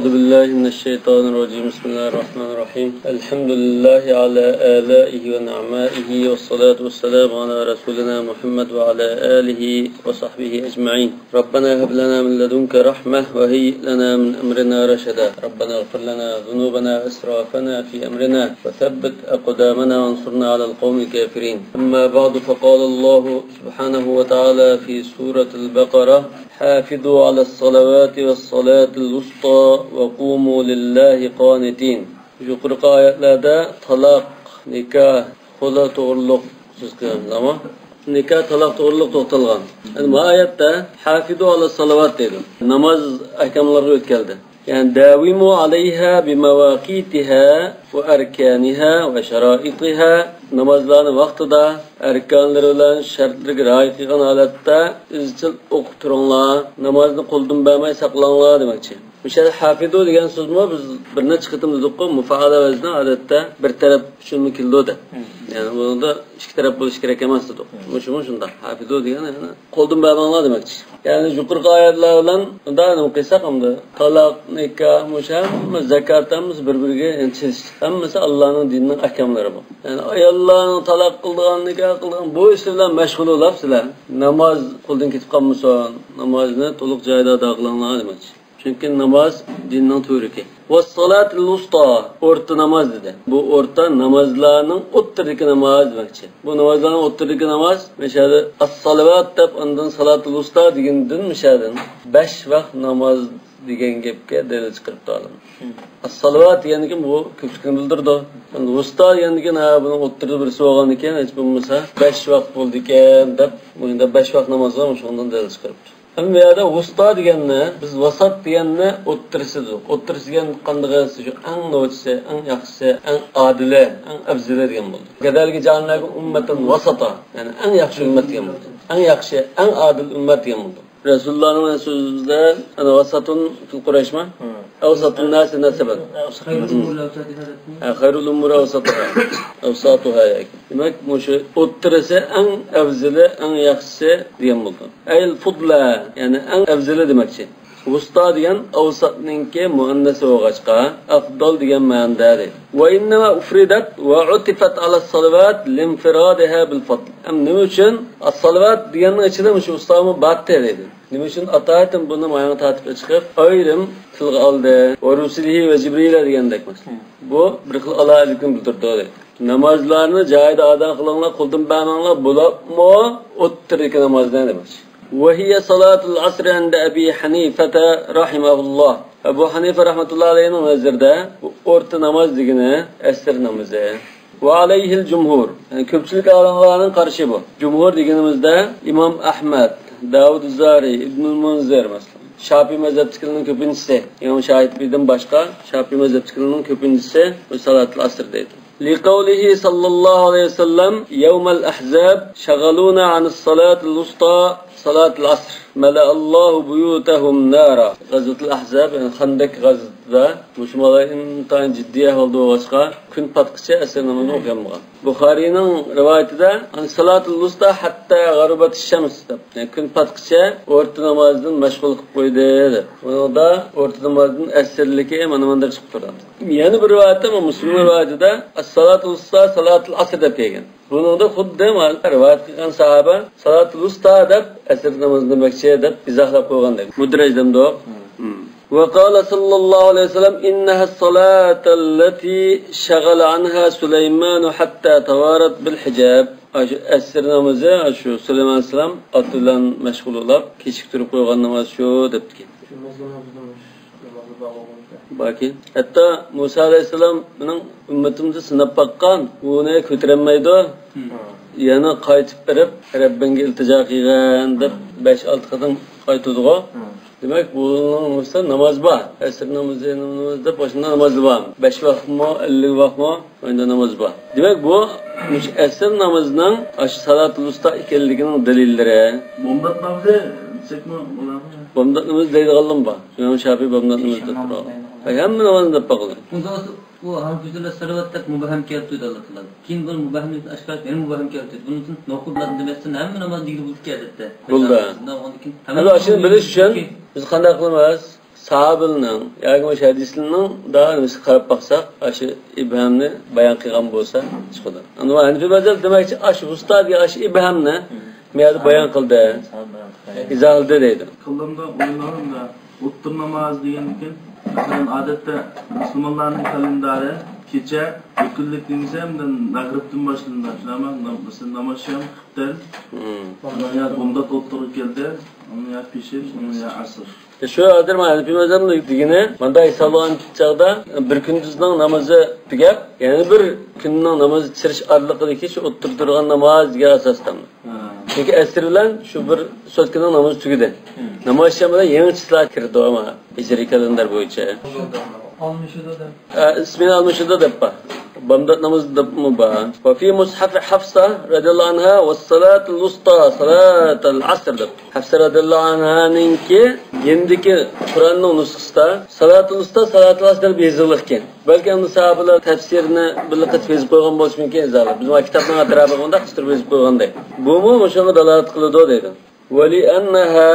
أعوذ بالله من الشيطان الرجيم بسم الله الرحمن الرحيم الحمد لله على آلائه ونعمائه والصلاة والسلام على رسولنا محمد وعلى آله وصحبه أجمعين ربنا هب لنا من لدنك رحمة وهيئ لنا من أمرنا رشدا ربنا اغفر لنا ذنوبنا وإسرافنا في أمرنا وثبت أقدامنا وانصرنا على القوم الكافرين أما بعد فقال الله سبحانه وتعالى في سورة البقرة حافظوا على الصلوات والصلاة الوسطى وقوموا لله قانتين. Yukarı ayetlerde talak, nikah, hula doğruluk söz kılınız ama nikah, talak, doğruluk to'xtalgan. Yani bu ayette hafidu ala salavat dedi. Namaz ahkamları ötkeldi. Yani davimu aleyha bimevakitiha ve erkaniha ve şeraitiha namazlarını vaktida erkanları bilan şartlarga rioya qilgan holatda izchil o'qib turinglar, namozni qo'ldan bermay saqlanglar demoqchi. Misal hafidu degan so'zmi biz bir necha qitim dedik-ku, mufaala vazni odatda bir taraf uchun keldi. Yani bunda ikki taraf bo'lish kerak emas dedik. Shunda hafidu degan yani qo'ldan bermanglar demoqchi. Yani yuqorqi oyatlar bilan unda nima qilsak hamda taloq, nikah, musham, zakatimiz bir-biriga hammasi Allohning dinining ahkamlari bu. Yani ayollarning taloq qilgan, nikah qilgan bu ish bilan mashg'ul bo'libsizlar. Namoz qo'ldan ketib qolmasin, namozni to'liq joyida ado qilinglar demoqchi. Çünkü namaz dinning to'riki. Vas-salatul wusta o'rta namoz dedi. Bu o'rta namozlarning o'ttiridagi namoz demoqchi. Bu namozlarning o'ttiridagi namoz, mesela as-salavat deb ondan salatul wusta degandan mishadan 5 vaqt namoz degan gapga dalil chiqarib oldim. As-salavat degani bu ko'pchilikni bildirdi. Wusta degani buni o'ttirib birisi bo'lgan ekan, hech bo'lmasa 5 vaqt bo'ldi ekan deb, bunda 5 vaqt namoz var, shundan dalil chiqarib. Hem veya da vusta deganni biz vasat deganni o'ttirisidir. O'ttirisi degan qanday shu eng nochisi, eng yaxshisi, eng adili, eng afzali degan bo'ldi. Kadalika ja'alnakum ummatan vasata, yani eng yaxshi ummat degan bo'ldi. Eng yaxshi, eng adil ummat degan bo'ldi. Rasulullohning so'zida ana vasatun fil Qurayshma, awsatun nas nasaban. Khairul umur awsatuha. Awsatuha. Demak, bu shu o'ttirisi eng afzali, eng yaxshisi degan bo'ldi. Ayl fudla, yani eng afzali demakchi. Wusta degan awsatninki muannasi bo'lg'achqa, afdal degan ma'noda. Va innama ufridat va utifat ala salawat limfiradaha bil fadl. Nima uchun as-salawat deganning ichida shu ustami batda dedi. Nima uchun atatim buni mayang tartibga chiqib, ayrim tilga oldi. Va rusulihi va jibril degandek masalan. Bu bir xil alohidlikni bildirdi. Namozlarni joyida ado qilinglar, qo'ldan bermanglar, bo'libmi? O'ttiriki namozdan demoqchi. وهي صلاة العصر عند أبي حنيفة رحمه الله. Abu Hanife rahmetullahi aleyhi'nin nazarda orta namaz degini esir namazı. Ve aleyhil cumhur. Yani köpçülük alanlarının karşı bu. Cumhur degenimizde İmam Ahmed, Davud Zari, İbnül Munzir mesela. Şafii mezhepçilerinin köpüncüsü. İmam Şahitbi'den başka Şafii mezhepçilerinin köpüncüsü bu salat-ı asrdaydı. لقوله صلى الله عليه وسلم يوم الأحزاب شغلونا عن الصلاة الوسطى صلاة العصر ملأ الله بيوتهم نارا. Gazvetul Ahzab yani Xandaq gazvesida musulmonlar intayin ciddiy ahvolda bo'lg'achqa kun patqicha asr namozini o'qimagan. Buxoriyning rivoyatida salatul wusta hatta g'arubat ash-shams deb, yani kun patqicha o'rta namozdan mashg'ul qilib qo'ydi dedi. Bunda o'rta namozdan asrligi mana bunda chiqib turadi. Yana bir rivoyatda Muslim rivoyatida as-salatul wusta salatul asr deb kelgan. Bunun da xuddi rivoyat qilgan sahaba salatul wusta deb asr namozini demoqchi deb izohlab qo'ygandek. Mudrajdamda وقال صلى الله عليه وسلم إنها الصلاة التي شغل عنها سليمان حتى توارت بالحجاب. Asr namazı şu Süleyman Aleyhisselam atılan meşgul olup kechiktirib qo'ygan namoz shu debdi. Bakın, hatta Musa Aleyhisselam'ın ümmetimizi sınab baqqan, uni ko'tarilmaydi. Yana qaytib berib, Rabbinga iltijo qilgan deb 5-6 qatam qaytadiga. Demek bunun mesela namaz var. Asr namazda başında namaz var. 5 vaqt mı, 50 vaqt mı? Onda namaz var. Demek bu asr namazının aşı salatul wusta ekanligining dalillari. Bombat namazı çekme olamı? Bombat namazı deydi qalım var. İmam Şafii bombat namazı da turar. Hamma namazda baqılır. Bu hamdülillah salavatdak mubaham keldi dedi Allah Taala. Kim bu mubahimni aşkar benim mubahim keldi. Bunun için noqullar demesinden hamma namaz digil bo'lib keldi. Bo'ldi. Hali ashuni bilish uchun biz qanday qilamiz? sahabilning yoki o'sha hadisning daha qarab baqsaq, aşı ibhamni bayon qilgan bo'lsa chiqadi. Ana Hanifi mazhab demakchi aşı ustadga aşı ibhamni meyada bayon qildi. İzahildi deydi. Kıldığımda oyunlarım da uttur namaz degenken adette Müslümanların kalendarı kecha öküllik demişem de nagriptin başında ama mesela namazşam kıptel onun ya bunda totturuk geldi onun ya pişir onun ya asır. Şu adır Hanifi mazhabının digini manda isalıgan çağda bir gündüzning namazı tugab yani bir kunning namazı çirish arqalidagi shu o'ttirdirgan namoz degan asosdan. Çünkü esir bilan shu bir sotkaning namozi tugadi. Namoz bilan yangi chislar kirdi ama hijriy kalendar bo'yicha. Almışıda da. İsmini almışıda da yapma. Bamdat namazı da mı ba? Ve fi mushaf Hafsa radıyallahu anha ve salatul usta salatul asr da. Hafsa radıyallahu anha'nın ki yendiki Kur'an'ın nüshasında salatul usta salatul asr bir yazılıkken. Belki onu sahabeler tefsirini birlikte yazıp koygan bo'lsa mümkün zalar. Bizim kitapның atrafında qistir yazıp koyganday. Bu mu şunu dalalat qiladi deydi. وَلِأَنَّهَا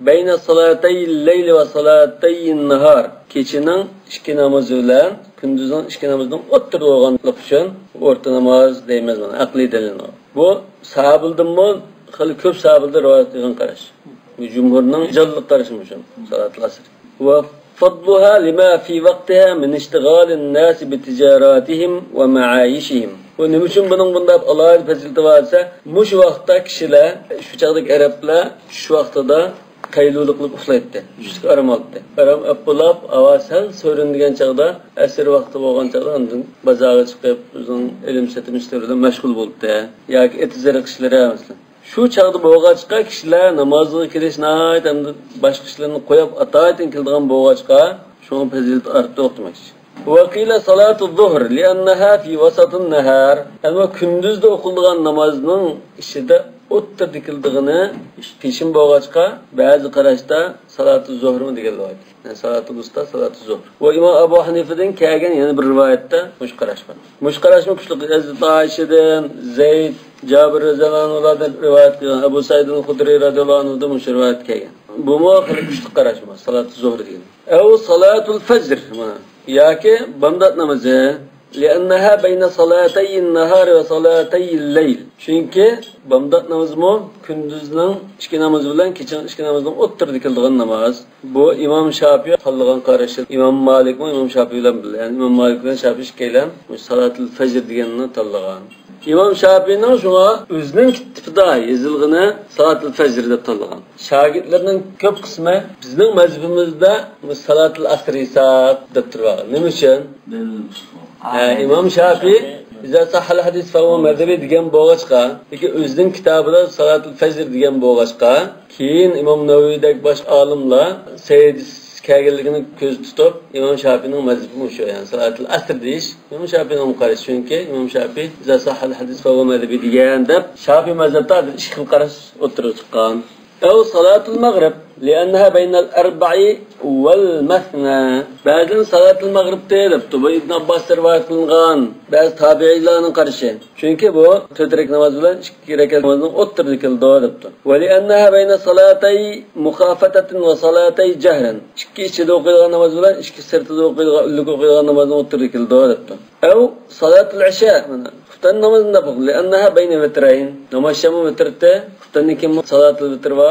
بَيْنَ صَلَاتَيِ اللَّيْلِ وَصَلَاتَيِ النَّهَارِ Keçinin iki namazı bilen gündüzün iki namazının o'ttirib olganlik uchun o'rta namoz deymez bana. Aqliy dalil o. Bu sahabildan mı? Xili ko'p sahabilda rivoyat qilgan qarash. Bu jumhurning jalliq qarashimi shun salatul asr. Va fadluha lima fi vaqtiha min ishtighalin nas bi tijaratihim wa ma'ayishihim. Bu nima uchun buning bunday alohida fazilati bo'lsa, mush vaqtda kishilar shu chaqdagi arablar shu vaqtida qaylulik qilib uxlaydi. Shu aram oldi. Aram apulab avasal so'rindigan chaqda asr vaqti bo'lgan chaqda undan bozorga chiqib o'zining ilm satim ishlaridan mashg'ul bo'ldi. Yoki etizari ishlari masalan. Shu chaqda bo'lg'achqa kishilar namozga kirishni hamda boshqa ishlarni qo'yib atoatin qiladigan bo'lg'achqa shu fazilati ortib o'tmoqchi. وقيل صلاة الظهر لأنها في وسط النهار. Ama gündüzde okulunan namazının işide o'ttir dikildigini peşin bo'lg'achqa ba'zi qarashda salatu zuhrmi degan rivoyat. Yani salatu usta, salatu zuhr. Va İmam Abu Hanifa'dan kelgan yana bir rivoyatda mush qarash bor. Mush qarashmi kuchli Hazrat Aishadan, Zayd, Jabir radhiyallohu anhulardan rivoyat qilgan, Abu Said al-Khudri radhiyallohu anhudan mush rivoyat kelgan. Bu mu kuchli qarashmi salatu zuhr degan. Ev salatul fajr mana yoki bamdat namozi لأنها بين صلاتي النهار وصلاتي الليل. Çünkü bamdat namazı mı gündüzün iki namazı bilen keçen iki namazdan o'ttir dikildiğin namaz. Bu İmam Şafii tanıgan qarışı. İmam Malik mi İmam Şafii bilen bilir. Yani İmam Malik bilen Şafii ikeylen salatul fajr deganini tanıgan. İmam Şafii'nin şuna özünün kitapida yazılgını salatul fajr deb tanıgan. Şagirdlerinin köp kısmı bizning mazhabimizda salatul asr hesab deb turgan. Nima uchun? İmam Şafii bize sahih hadis fa mazhabi degan bo'lg'achqa, lekin o'zining kitobida salatul fajr degan bo'lg'achqa, keyin İmam Navoiydek boshqa olimlar Sayyid kelganligini ko'z tutib, İmam Şafii'ning mazhabi shu, yani salatul asr deyish İmam Şafii'ning qarashi. Chunki İmam Şafii bize sahih hadis fa mazhabi degan deb Şafii mazhabida ikki xil qarash o'tirib chiqqan. أو صلاة المغرب لأنها بين الأربع والمثنى. بعدين صلاة المغرب تيلب تبا ابن عباس رواية قلنغان بعض تابعيلانın qarşı. Çünkü bu tötrek namaz bilen iki rekat namazın o'ttir dikildi debdi. Ve li'annaha bayna salatay mukhafatatin ve salatay jahran. İki içide o'qilgan namaz bilen iki sirtida o'qilgan ulug o'qilgan namazın o'ttir dikildi debdi. Ev salatul isha mana xuftan namazında bu li'annaha bayna vitrayn. Namaz şamı vitrte xuftandan keyin salatul vitr va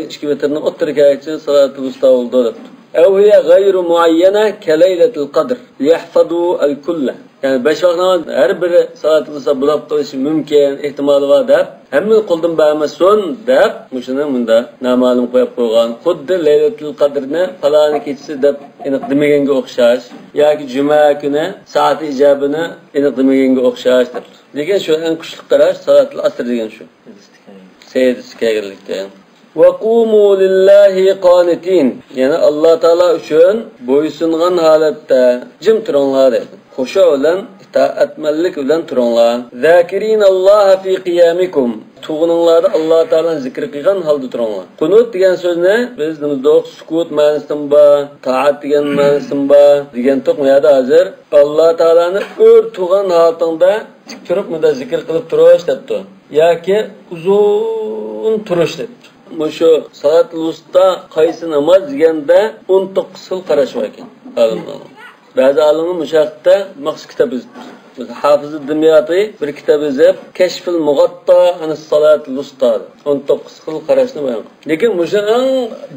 iki vitrni o'ttir için salatul usta oldu debdi. أو هي غير معينة كليلة القدر ليحفظوا الكل. Yani 5 vaqt namaz her biri salatını bulab qilishi mumkin, ehtimoli bor deb, hamma qo'ldan bermasin deb, shuni bunda noma'lum qo'yib qo'ygan. Xuddi Laylatul Qadrni faloni kechasi deb aniq demaganga o'xshash, yoki juma kuni soat ijobini aniq demaganga o'xshash deb. Lekin shu eng kuchli qarash salatul asr degan shu. Sayyid kelganlikda. وَقُومُوا لِلَّهِ قَانِتِينَ. Yani Allah Teala üçün boysungan halatda jim turunlar dedi. Xuşu bilen itaatmenlik bilen turunlar. Zakirin Allah fi qiyamikum. Tuğununlarda Allah Teala'nın zikri qilgan halda turunlar. Qunut degan so'zni biz nimizda sukut ma'nosida bor, taat degan ma'nosida degan to'qmayadi hozir. Allah Teala'nın ör tuğan halatında turib munda zikr qilib turish debdi. Yoki uzun turish debdi. şu salatul usta qaysi namoz deganda 19 xil qarash bor ekan olimlar. Ba'zi olimlar mushaqda maxsus kitob yozibdi. Hafiz Dimyati bir kitob yozib, Kashful Mughatta anis salatul usta 19 xil qarashni bayon qildi. Lekin o'sha eng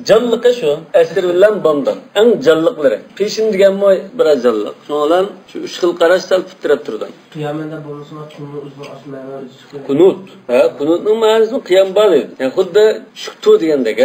jonliqi shu, asr bilan bomda. Eng jonliqlari. Peshin deganmi biroz jonliq. Shundan shu 3 xil qarash sal fitrab turdi. Qiyamda bo'lmasa kunni uzun osmaylar chiqadi. Qunut. Ha, qunutning ma'nosi qiyam bor edi. Yani xuddi shuktu degandek,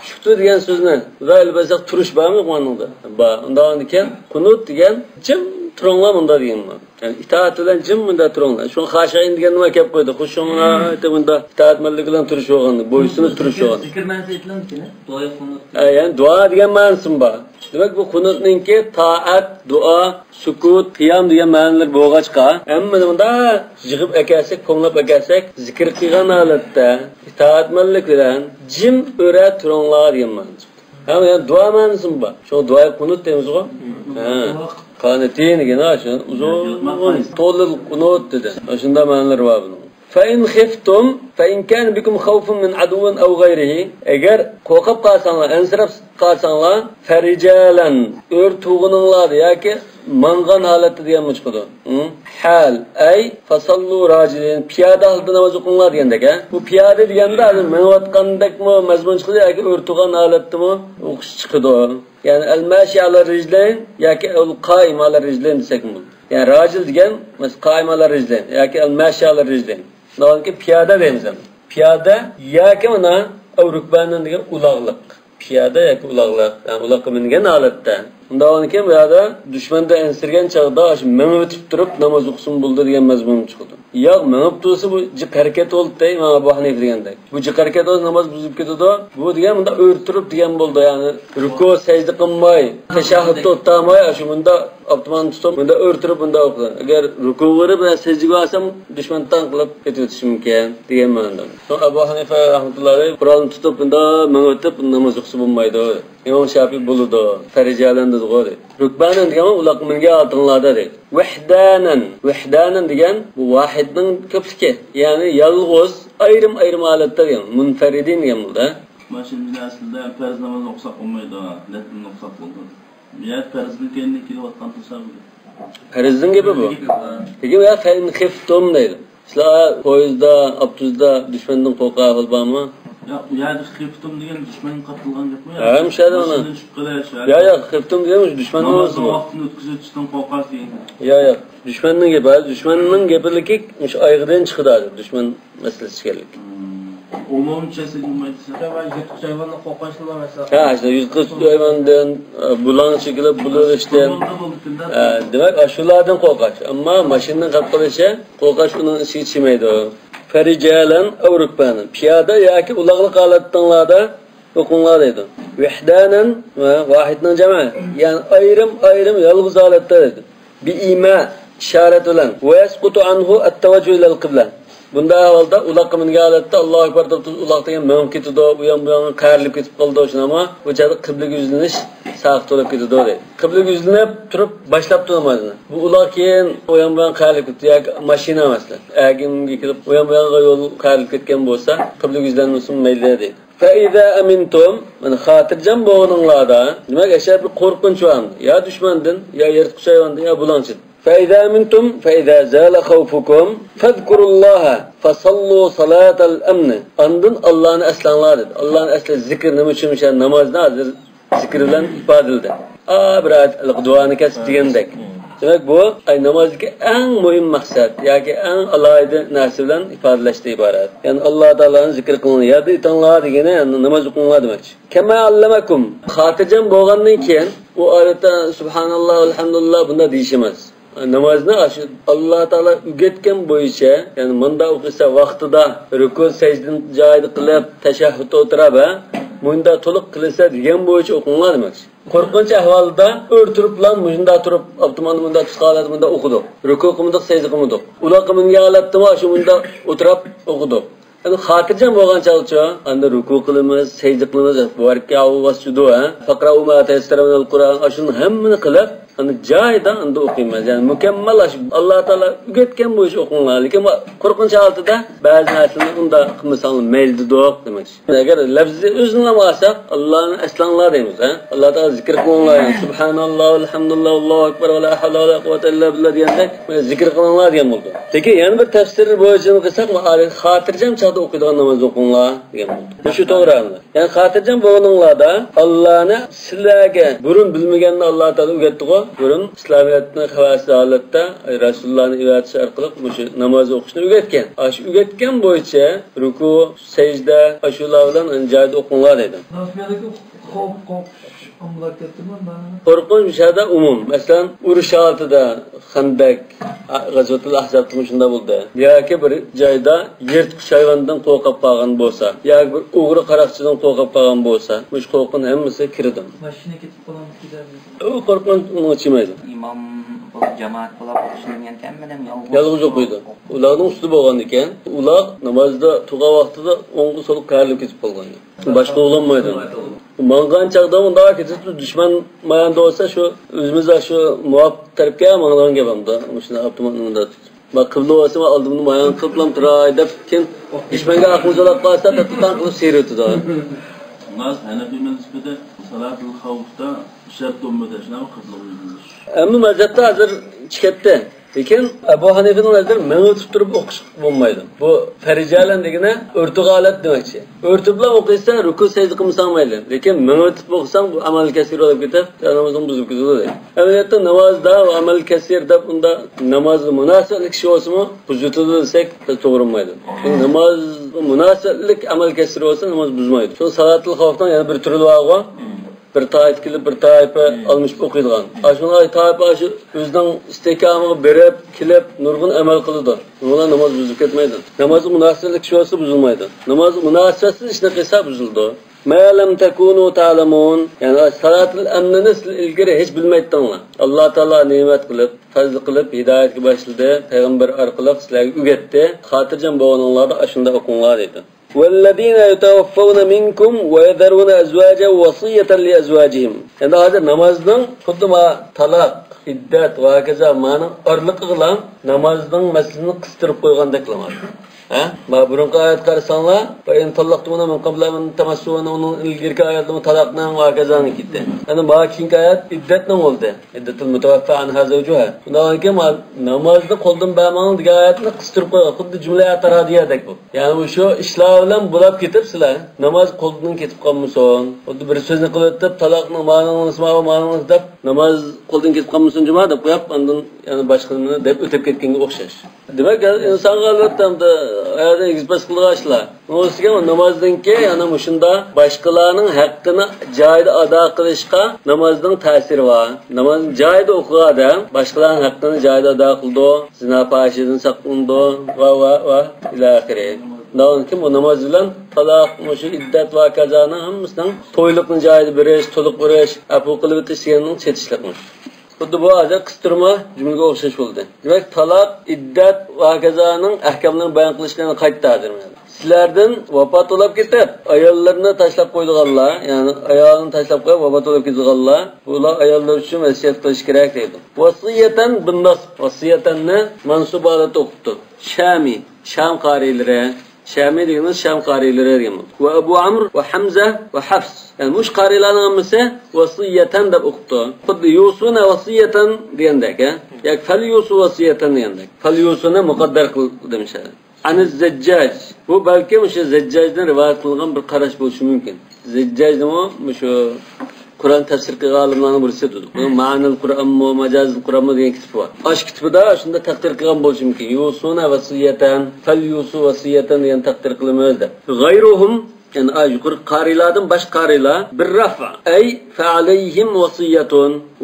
shuktu degan so'zni va albatta turish bormi qonunda? Bor. Undan keyin qunut degan jim turonglar bunda deganman. Yani itaat bilan jim bunda turonglar. Shu xashayin degan nima kelib qo'ydi? Xushuna aytib bunda itaatmanlik bilan turish o'g'andi, bo'ysunib turish o'g'andi. Zikr ma'nosi aytiladimi? Duo qunut. Yani duo degan ma'nosi bor. Demak bu qunutninki taat, duo, sukut, qiyam degan ma'nolar bo'lg'achqa, hamma bunda yig'ib akasak, ko'nglab akasak, zikr qilgan holatda itoatmanlik bilan jim o'ra turonglar degan ma'nosi. Hamma yani duo ma'nosi bor. Shu duo qunut deymiz-ku. Ha. Qanitin degan shu uzun to'lil qunut dedi. Shunda ma'nolar bor buning. فإن خفتم فإن كان بكم خوف من عدو أو غيره eğer qo'rqib qolsanglar, ansirab qolsanglar, farijalan o'rtug'ininglar yoki mangan holatda degan chiqadi. Hal ay fasallu rajilin piyoda holda namoz o'qinglar degandek, bu piyoda deganda menayotgandekmi mazmun chiqadi yoki o'rtug'an holatdami o'qish chiqadi. Yani al-mashi ala rijlayn yoki al-qaim ala rijlayn desak bo'ladi. Yani rajil degan mas qaim ala rijlayn yoki al-mashi ala rijlayn. Nolki piyoda deymiz. Piyoda yoki mana rukbandan degan uloqliq. Piyoda yoki uloqliq, yani uloqqa mingan holatda. Undan keyin bu yerda dushmanda ensirgan chog'da shu minib o'tib turib namoz o'qisin bo'ldi degan mazmun chiqdi. Yo'q, minib tursa bu jiq harakat bo'ldi, Imom Abu Hanifa degandek. Bu jiq harakat bo'lsa namoz buzib ketadi. Bu degan bunda o'rtirib degan bo'ldi, ya'ni ruku sajda qilmay, tashahhudda o'tmay, shu bunda optimal tutib, bunda o'rtirib bunda o'qidi. Agar ruku qilib bilan sajdaga olsam dushmandan qilib ketib o'tishi mumkin degan ma'noda. So Abu Hanifa rahmatullohi Qur'onni tutib bunda minib o'tib namoz o'qisa bo'lmaydi. Imom Shafiy bo'ldi. Farijalan dedi. Rukbanan degan uloq minga oltinlarda deydi. Vahdanan degan bu vahidning ko'pligi. Ya'ni yolg'iz, ayrim holatda degan, munfaridin degan bo'ldi. Mashinada aslida farz namoz o'qisak bo'lmaydi, nafl o'qisak bo'ladi. Miyat farzning kendini kelayotgan tursa bu. Farzning gapi bu. Lekin ya fain xiftum deydi. Sizlar poyezdda, avtobusda dushmanning qo'rqa bo'lganmi? Yani xiftum degan dushman qatilgan gapmi? Ha, mishadi ona. Ya, xiftum degan dushmanning o'zi bu. Vaqtni o'tkazib chiqdan qo'rqas degan. Ya, dushmanning gapi, dushmanning gapiligi o'sha oyog'idan chiqadi, dushman masalasi chiqarlik. Umumchasi bo'lmaydi. Sabah yirtqich hayvondan qo'rqishni mesela. Ha, işte yirtqich hayvondan, bulan chekilib, bulishdan. Demak, shulardan qo'rqash. Ammo mashinadan qatib qolishi, qo'rqash uning ichiga chimaydi. Farijalan aw rukbanan. Piyoda yoki uloqliq holatlarda o'qinglar deydi. Vahdanan va vahidning jamoa. Ya'ni ayrim yolg'iz holatda deydi. Bi ima ishorat bilan va yasqutu anhu at-tawajjuh ila al-qibla. Bunda holda uloqqa mingan holatda Allohu akbar deb uloq degan mum ketadi, bu ham qayrilib ketib qoldi shunama, bu joyda qiblaga yuzlanish saq to'lib ketadi deydi. Qiblaga yuzlanib turib boshlab turmazni. Bu uloq keyin u ham bilan qayrilib ketdi yoki mashina masalan. Agimga kelib u ham bilan yo'l qayrilib ketgan bo'lsa, qiblaga yuzlanmasin mayli deydi. Fa iza amintum, mana xotirjam bo'lganinglarda, demak ashar bir qo'rqinch var. Ya dushmandan, ya yirtqich hayvondan, ya bulanchidan. فإذا منتم فإذا زال خوفكم فاذكروا الله فصلوا صلاة الأمن. Andın Allah'ın eslanlar dedi. Allah'ın eslan zikir ne için namazda hazır zikirlen ifadildi. Birat duanı kesip diyendek. Demek bu namazdaki en mühim maksat, yani en alaydı nasiblen ifadeleşti ibaret. Yani Allah Teala'nın zikir kılını ya da itanlar diyene yani namaz okunlar demek. Kema allamakum. Hatıcan boğandan keyin bu ayette Subhanallah, Elhamdülillah bunda değişmez. Namazını Allah Teala ügetken boyunca yani manda okusa vaktida ruku secden joyida qilib tashahhud o'tirib munda to'liq qilsa degan bo'yicha o'qinglar demak. Qo'rqinch ahvolda o'rtirib bilan munda turib avtomat munda chiqaradi munda o'qidi. Ruku qildik, secda qildik. Ular qilgan holatda shu munda o'tirib o'qidi. Yani xotirjam bo'lgan chog'cha anda ruku qilamiz, secda qilamiz, varka'u vasjudu, faqra'u ma tayassara minal Qur'on, shuni hammani qilib Hani joyida unda o'qiymiz. Ya'ni mukammallash Alloh taolo o'rgatgan bu ish o'qinglar. Lekin qo'rqinch altida ba'zi narsalarni unda qilmasang maylidoq demak. Agar lafzni o'zlamasa Allohni aslanglar deymiz, ha? Alloh taolo zikr qilinglar. Subhanalloh, alhamdulillah, Allohu akbar va la havla va la quwwata illa billah deganda zikr qilinglar degan bo'ldi. Lekin yana bir tafsir bo'yicha qilsak, xotirjam chaqda o'qiydigan namoz o'qinglar degan bo'ldi. Shu to'g'ri. Ya'ni xotirjam bo'lganinglarda Allohni sizlarga burun bilmaganni Alloh taolo o'rgatdi-ku. Burun islomiyatni xavfsiz holatda Rasulullohning ivatishi orqali shu namoz o'qishni o'rgatgan. Shu o'rgatgan bo'yicha ruku, sajda, shular bilan joyda o'qinglar dedi. Qo'rqinch shada umum. Masalan, urush oltida Xandak, G'azvatul Ahzab shunda bo'ldi. Yoki bir joyda yirtqich hayvondan qo'rqib qolgan bo'lsa, yoki bir o'g'ri qaroqchidan qo'rqib qolgan bo'lsa, mush qo'rqin hammasi kirdi. Mashina ketib qoladi. U qo'rqinch uni chimaydi. Imom jamoat qilib o'qishlangan ekanmi? Yolg'iz o'qiydi. Ularning ustida bo'lgan ekan, ular namozda turgan vaqtida o'ng'i so'l qarilib ketib qolgan. Boshqa o'g'lanmaydi. Mangan chaqda unda ketib dushman mayanda bo'lsa shu o'zimizda shu muvofiq tarafga mangan gapimda, shuna avtomatda. Bak qibla olsa oldimni mayan qiblam turay deb keyin dushmanga aqlzolab qolsa tattan qilib seyretdi. Naz Hanefi mezhebida salatul xavfda shart bo'lmadi, shunaqa qibla o'ylaymiz. Ammo mazhabda hozir chiqatdi. Lekin Abu Hanifa'ning nazarida meng'itib turib o'qish bo'lmaydi. Bu farijalan degani o'rtuq holat demakchi. O'rtib bilan o'qiysa ruku sajda qilmasang mayli. Lekin meng'itib o'qisang bu amal kasir bo'lib ketadi, namozing buzilib ketadi. Amaliyotda namozda va amal kasir deb unda namozni munosiblik kishi bo'lsa-mu, buziladi desak to'g'ri bo'lmaydi. Namoz munosiblik amal kasir bo'lsa namoz buzmaydi. Shu salatul xavfdan yana bir turi bor. Bir tayip kelib bir tayipı almış o'qiydigan. Shuna tayipı shu o'zining istiqomiga berib, kelib nurg'un amal qiladi. Ular namoz buzib ketmaydi. Namoz munosiblik kishi bo'lsa buzilmaydi. Namoz munosibatsiz ishni qilsa buzildi. Ma lam takunu ta'lamun. Yani salatul amnini ilgari hech bilmaydinglar. Alloh taolo ne'mat qilib, fazl qilib hidoyatga boshladi, payg'ambar orqali sizlarga o'rgatdi. Xotirjam bo'lganinglarda shunda o'qinglar dedi. والذين يتوفون منكم ويذرون أزواجا وصية لأزواجهم. Yani hozir namozning xuddi ma talaq, iddat va hokazo ma'ni orliq qilgan namozning maslini qistirib qo'ygandek qiladi. Ha? Ma burungi oyat qarasanglar, va in talaqtumuna min qabla an tamassuna uning ilgirki oyatning talaqdan va hokazoni ketdi. Yani ma keyingi oyat iddatning bo'ldi. Iddatul mutawaffa anha zawjuha. Undan keyin namozni qo'ldan bermaning degan oyatni qistirib qo'ygan. Xuddi jumla ataradiyadek bu. Yani shu ishlar bilan bo'lib ketibsizlar. Namoz qo'ldan ketib qolmasin. Xuddi bir so'zni qilib o'tib talaqning ma'nosini deb namoz qo'ldan ketib qolmasin juma deb qo'yib, undan yani boshqani deb o'tib ketganga o'xshash. Demak, insonga albatta hayotda egizbas qilg'ashlar. O'ziga namozdan keyin yana shunda boshqalarning haqqini joyida ado qilishga namozning ta'siri bor. Namoz joyida o'qiganda boshqalarning haqqini joyida ado qildi, zina fahshidan saqlandi va ila oxiri. Kim bu namoz bilan taloq, shu iddat va kazoni hammasidan to'yliqni joyida berish, to'liq berish, afu qilib o'tishganning chetishliqmish. Xuddi bu hozir qistirma jumlaga o'xshash bo'ldi. Demak, taloq, iddat va kazoning ahkomlarini bayon qilishni qayta hozirman. Sizlardan vafot bo'lib ketib, ayollarni tashlab qo'ydiganlar, ya'ni ayolni tashlab qo'yib vafot bo'lib ketganlar, bular ayollar uchun vasiyat qilish kerak deydi. Vasiyatan binnas, vasiyatanni mansubalat o'qitdi. Shami, Sham qarilari, Shami degimiz Sham qarilari degan. Va Abu Amr va Hamza va Hafs. Yani mush qarilarning hammasi vasiyatan deb o'qibdi. Xuddi yusuna vasiyatan degandek, yoki fal yusu vasiyatan degandek. Fal yusuna muqaddar qil demishadi. Aniz Zajjaj. Bu balki o'sha Zajjajdan rivoyat qilingan bir qarash bo'lishi mumkin. Zajjaj nima? Shu Qur'on tafsir qilgan olimlarning birisidir. Bu ma'nul Qur'on va majazul Qur'on degan kitib bor. Osh kitibida shunda taqdir qilgan bo'lishi mumkin. Yusuna vasiyatan, fal yusu vasiyatan degan taqdir qilinmoqda. G'ayruhum yani ajqur qarilardan boshqa qarilar bir rafa ay fa alayhim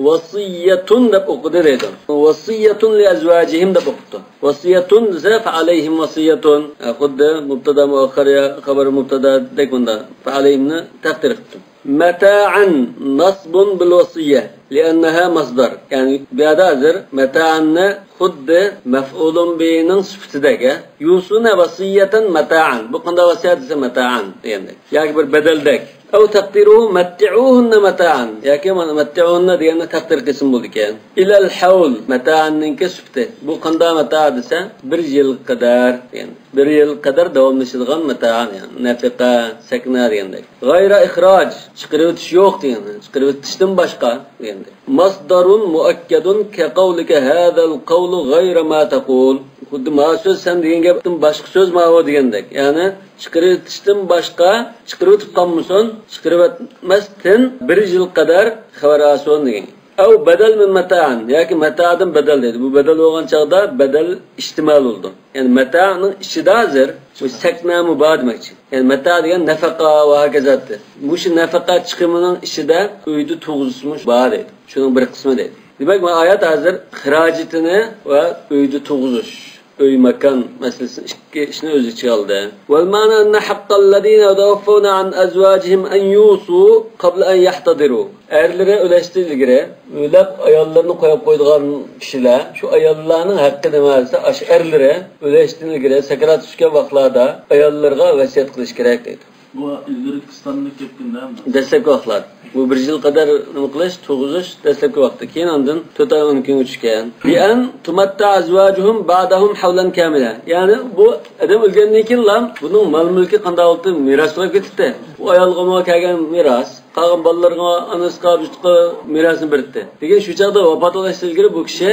wasiyatun deb o'qidi dedi. Wasiyatun li azwajihim deb o'qidi. Wasiyatun za fa alayhim wasiyatun. Xuddi mubtada muakhkhariya xabar mubtada dek bunda fa alayhimni taqdir qildi. Mata'an nasbun bil wasiyya li'annaha masdar. Yani biyada hazır mata'anni xuddi maf'ulun bi'ning sifatidagi yusuna vasiyatan mata'an. Bu qanday vasiyat desa mata'an degandik. Yoki bir badaldek. Ev takdiruhu metti'uhunna meta'an. Yaki metti'uhunna degende takdir kısım buldu iken. İlal havl meta'anninki süpti. Bu qanda meta desa 1 yıl kadar yani 1 yıl kadar davamlaşadigan meta'an yani nafqa, sakna degende. Gayra ihraj chiqarib o'tish yo'q degende. Chiqarib o'tishdan boshqa degende. Masdarun muakkadun ka qawlika hadal qawlu gayra ma taqul. Xuddi ma so'z sen degan gapdan boshqa so'z ma o degandek. Ya'ni chiqarib o'tishdan boshqa chiqarib o'tib qolmasin, chiqarib o'tmasdan 1 yil qadar xabar olsin degan. Ev bedel min meta'an. Yaki meta'dan bedel dedi. Bu bedel olan çağda bedel ihtimal oldu. Yani meta'nın içi hazır. Bu sekna mübah demek için. Yani meta degan nafaka ve hakazattı. Bu şu nafaka çıkımının içi de uydu tuğuzmuş bağ dedi. Şunun bir kısmı dedi. Demek bu ayet hazır xiracitini ve uydu tuğuzuş. Öy makan meselesini işine özü çaldı. Vel mana enne hakkallezine yatawaffawna an azwajihim en yusu qabla en yahtadiru. Erlere öleştirilgire, ölep ayallarını koyup koyduğun kişiler, şu ayallarının hakkı demezse, erlere öleştirilgire, sakarat düşken vaktlarda ayallarına vasiyet kılış gerek dedi. Bu ilgili kıstanlık etkin değil mi? Destekli vaktlar. Bu 1 yıl kadar nıqlaş, to'g'izish dastlabki vaqtda. Keyin ondan 4 oy 10 kun o'tishgan. Bi'an tumatta azwajuhum ba'dahum hawlan kamila. Ya'ni bu adam o'lgandan keyin ham buning mol-mulki qanday oldi merosga ketdi. Bu ayolga kelgan meros qolgan bolalarga anasiga bushqa merosni berdi. Degan shu chaqda vafot bo'lishdan ilgari bu kishi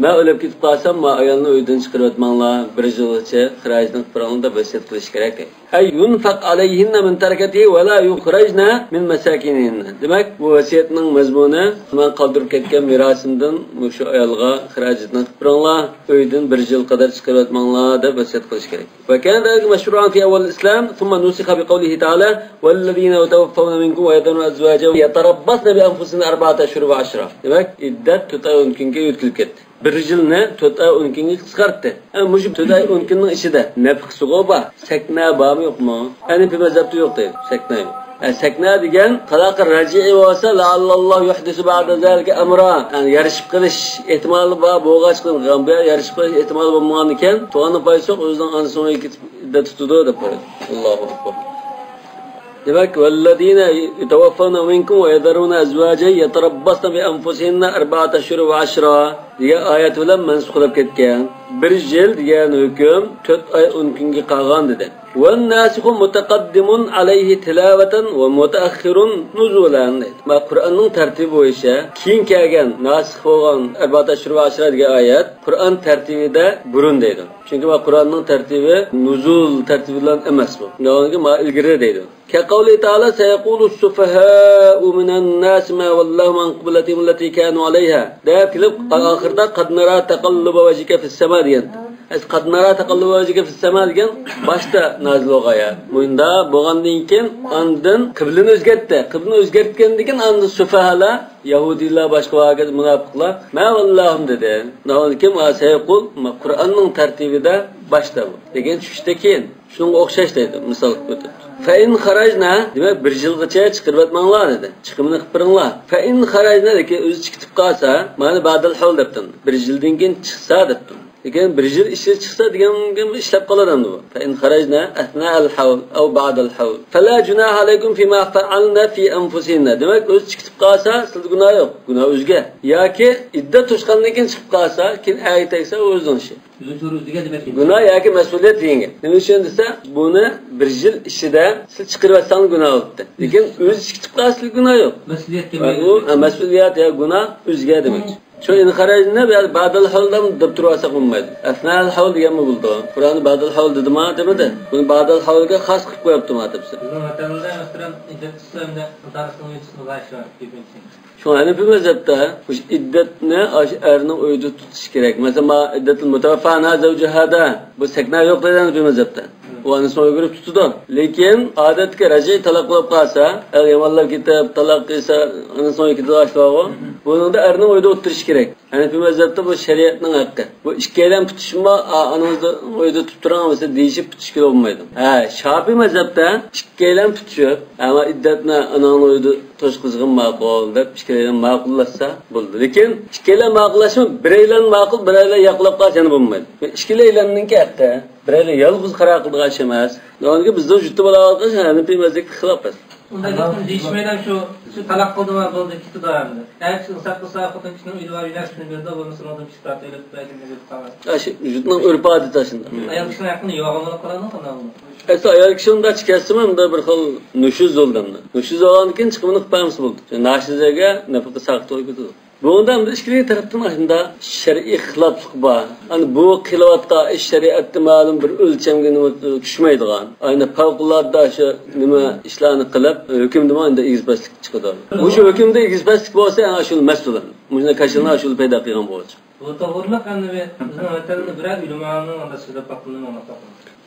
men o'lib ketib qolsam, men ayolni uydan chiqarib o'tmanglar, 1 yilgacha xirajni qilib vasiyat qilish kerak. Ay yunfaq alayhinna min tarakatihi va la yukhrajna min masakinihinna. Demak, bu vasiyatning mazmuni men qoldirib ketgan merosimdan shu ayolga xirajni qilib turinglar, uydan 1 yil qadar chiqarib o'tmanglar deb vasiyat qilish kerak. Va kana dalik mashru'an fi awwal islam, thumma nusikha bi qawlihi ta'ala wallazina yatawaffawna minkum wa yad'una azwajahu yatarabbasna bi anfusihinna 4 ashhur va 10. Demak, iddat 4 oy 10 kunga yo'tkilib ketdi. 1 yilni 4 oy 10 kunga qisqartdi. Ama shu 4 oy 10 kunning ichida nafqasi go'ba, sakna bormi yo'qmi? Hanifi mazhabda yo'q deydi, sakna yo'q. Sakna degan talaq raji'i bo'lsa, la'allalloh yuhdisu ba'da zalika amra. Yani yarışib qilish ehtimoli bor, bo'g'ach qilgan, yarışib qilish ehtimoli bo'lmagan ekan, to'g'ani paysoq o'zidan ansonga ketib iddat tutdi deb qo'yadi. Allohu akbar. Demek vellezine yatawaffawna minkum ve yadharuna azwajan yatarabbasna bi anfusihinna 4 ashhur ve 10 degan oyat bilan mansukhlab ketgan. 1 yil degan hukm 4 oy 10 kunga qolgan dedi. Ve nasikhu mutaqaddimun alayhi tilawatan ve mutaakhirun nuzulan dedi. Ma Qur'onning tartibi bo'yicha keyin kelgan nasikh bo'lgan 4 ashhur ve 10 degan oyat Qur'on tartibida burun deydi. Çünkü bu Qur'onning tartibi nuzul tartibi bilan emas bu. Nega ma ilgari deydi. كقوله تعالى سيقول السفهاء من الناس ما واللهم عن قبلتهم التي كانوا عليها. ده كلب آخرda قد نرى تقلب وجهك في السماء diyen. قد نرى تقلب وجهك في السماء diyen başta nazil olgaya. Bunda bo'lgandan keyin ondan qiblini o'zgartdi. Qiblini o'zgartgandan keyin ondan sufahalar Yahudiler başka vakit münafıklar ma vallahum dedi. Nahon kim sayqul Qur'onning tartibida başta bu. Degan tushda keyin shunga o'xshash dedi. Misol o'tib. Fa in kharajna demak 1 yilgacha chiqarib o'tmanglar dedi. Chiqimini qilib beringlar. Fa in kharajna deki o'zi chiqib qolsa, mana ba'dal hawl debdim. 1 yildan keyin chiqsa debdim. Lekin 1 yil ishi chiqsa degan ishlab qoladi bu. Fa in kharajna athna al hawl aw ba'da al hawl. Fala junaha alaykum fima fa'alna fi anfusihinna. Demak o'zi chiqib qolsa, sizda gunoh yo'q. Gunoh o'zga. Yoki iddat to'shqandan keyin chiqib qolsa, keyin aytaysa o'zining ishi. Günah yoki mas'uliyat yengi. Nima uchun desa, buni 1 yil ichida siz chiqarib olsangiz gunoh bo'ldi. Lekin o'zi chiqib qolsa gunoh yo'q. Mas'uliyat ya gunoh o'zga demak. Şu inxarajni ba'dal havldan deb turasa bo'lmaydi. Afnal hawl degan mi bo'ldi? Qur'on ba'dal hawl dedimi, demadi? Buni ba'dal hawlga xos qilib qo'yibdi matibsi. Şu Hanefi mezhepte iddatni erning uyda tutish kerak. Mesela iddatul mutawaffana zawjahada bu sakna yo'q degan Hanefi mezhepte. O ani so'yga kirib tutdi. Lekin odatga raji talaq qilib qolsa, yamanlar ketib talaq qilsa, ani so'yga ketib ashlog'i, bunda erning uyda o'tirish kerak. Hanefi mezhepte bu shariatning haqqi. Bu ikkidan tutishma aningni uyda tutib turamiz deyishib tutish kerak bo'lmaydi. Shafiy mezhepte ikkidan tutishib, ama iddatni anangni uyda to'shqizg'in ma'qul deb ikkidan ma'qullashsa bo'ldi. Lekin ikkidan ma'qullashma biraylan ma'qul, biraylan yoqlab qolsa bo'lmaydi. Ikkilanninki haqqi Bireyli yalğız qara qıldığı iş emas. Onga bizde jutib oladigan Hanifi mazhabga xilof emas. Unday gapni deyishmaydan shu talaq qildim va bo'ldi ketdi doyamda. Ya'ni insaf qilsa xotin kishini uyda va uylar shuni berdi, bo'lmasa odam kishi tartib elib qo'yadi deb qarash. Aşı vücudun örf adeti aşında. Ayol kishini yaqini yo'g'on bo'lib qoladi qanday? Esa ayol kishi unda chiqarsam da bir xil nushuz bo'ldi. Nushuz olgandan keyin chiqimini qilamiz bo'ldi. Nashizaga nafaqa saqt qo'yibdi. Bunda ham ishkili tarafdan aslında shar'iy xiloflik bor. Hani bu qilayotga shariatda ma'lum bir o'lchamga tushmaydigan. Ayni favqulodda shu nima ishlarni qilib, hukmda endi egizbaslik chiqadi. Bu shu hukmda egizbaslik bo'lsa, ana shu mas'ullar. Buni kashilni shu paydo qilgan bo'ladi. Bu to'g'riliq endi bizning vatanimizda birar ulamaning orasida taqilgan ona.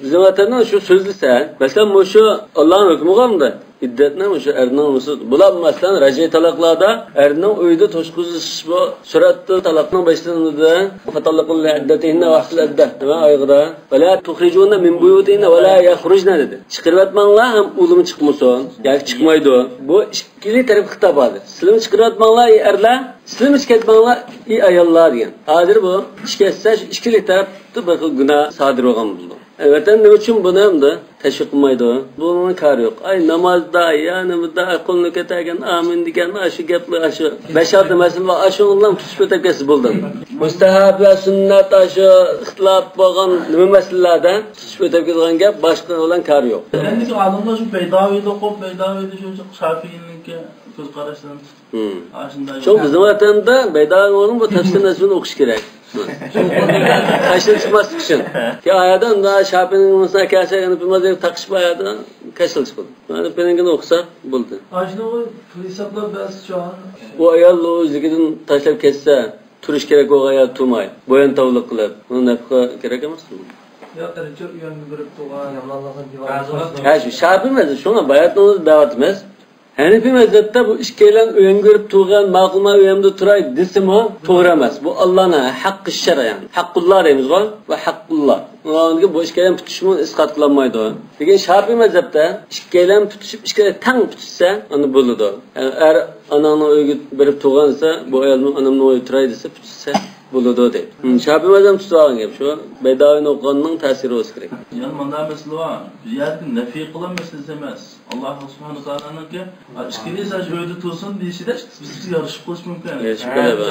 Bizim vatandan şu sözlüse, mesela şu Allah'ın hükmü kaldı. İddetine şu erinin musul. Bular mesela racay talaklarda erinin uydu toşkuzuş bu süratli talakının başlandığı fatallıkın iddetihine ve ahsil edde. Değil mi aygıda? Ve la tuhricunne min buyutihine ve la yakhrucne dedi. Çıkırvatmanla hem ulum çıkmasın. Yani çıkmaydı. Bu ikili taraf hitap adı. Sizin çıkırvatmanla iyi erler. Sizin çıkırvatmanla iyi ayallar diyen. Hadir bu. İşketse ikili tarafta bakıl günah sadir olan buldu. Evet, ne için bunu hem de teşvik kılmaydı. Bunun karı yok. Ay namazda, yanımda, kolunu keterken amin diken, aşı gepli aşı. 5-6 mesele var, aşı ondan tutup ötekesi buldum. Müstehab ve sünnet aşı, ihtilaf bağın nime meselelerden tutup ötekesi gep, başka olan karı yok. Endi ki adamlar şu Beydavi'de okuyup, Beydavi'de şu Şafii'ninki göz karışlarını tutup. Çok bizim vatanda Beydavi'nin bu tefsir nesini okuş gerek. Kaşıl çıkması için. Ki ayadan da Şafii'nin mesela kâseyken bir mazayı takışma ayadan kaşıl çıkmadı. Yani penengini okusak buldu. Aslında o hesaplar biraz şu an. Bu ayal o zikidin taşlap kesse, turuş gerek o ayal turmay. Boyan tavlık kılıp, onun nefka gerek emez mi? Ya tercih uyanını görüp doğan. Allah'ın Ha şu Şafii mezhebi şuna bayatlarımız davet etmez. Hanifi mezhepte bu işkeylen öyen görüp tuğan, mağulma öyende turay desim o tuğramaz. Bu Allah'ın hakkı şer yani. Hakkullah deyimiz o ve hakkullah. Bu işkeylen pütüşümün iskat kılanmaydı o. Peki Şafii mezhepte işkeylen pütüşüp işkeylen tan pütüşse onu bulurdu. Yani eğer ananı öygü verip tuğan ise bu ayalının anamını öyle turay dese pütüşse bulurdu deyip. Şafii mezhepte tutuğan gibi şu Beydavi'nin okuğanının tesiri olsun gerek. Yani bunda mesela var. Bir yerde nefi kılan meselesi demez. Allah subhanahu ta'ala'nın ki işkili sadece öyle tutsun deyişi de biz yarışıp kılıç mümkün. Yarışıp öyle be.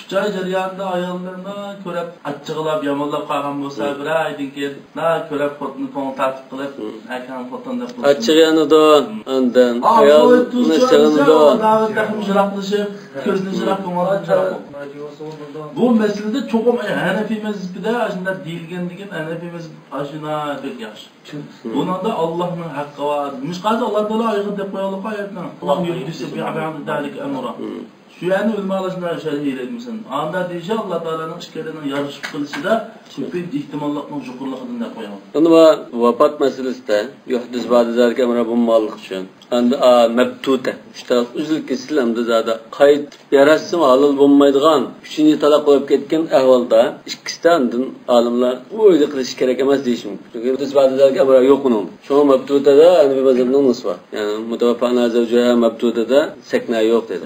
Üçay jaryanında ayollarına körep açıqlap, yamallap qalğan bolsa bir aydın ki na körep fotunu konu tartib qilib, akan fotonda qilib. Açık yanı da ondan ayol nişanı da. Davetdagi jıraqlışıp, ko'zni jıraq qilmoq. Bu meselede çok Hanefi mezhebide aslında deyilgen degan Hanefi mezheb aşina pek yaxshi. Bunda da Allah'ın haqqı var. Müşqazi Allah Teala ayg'ı deb qo'yaylik oyatdan. Allah yurdisi bi ab'ad dalik amra. Şu yani ulmalaşına şerh eylemişsin. Anda deyişe Allah Teala'nın işkerinden yarışıp kılışıda süpid ihtimallahının cukurluğunu da koyalım. Onda vefat meselesi de yuhdis bazı zalike emre bulmalık için. Anda mebtute. İşte üzül kesilemde zaten kayıt yarasım alıl bulmaydıgan. 3. talak koyup ketken ahvalda ikisinden alimler bu öyle kılış gerekemez deyişim. Çünkü yuhdis bazı zalike emre yok onun. Şu an mebtute de hani bir mezhebinin nasıl var. Yani mutevafana zevcuha mebtute de sekna yok dedi.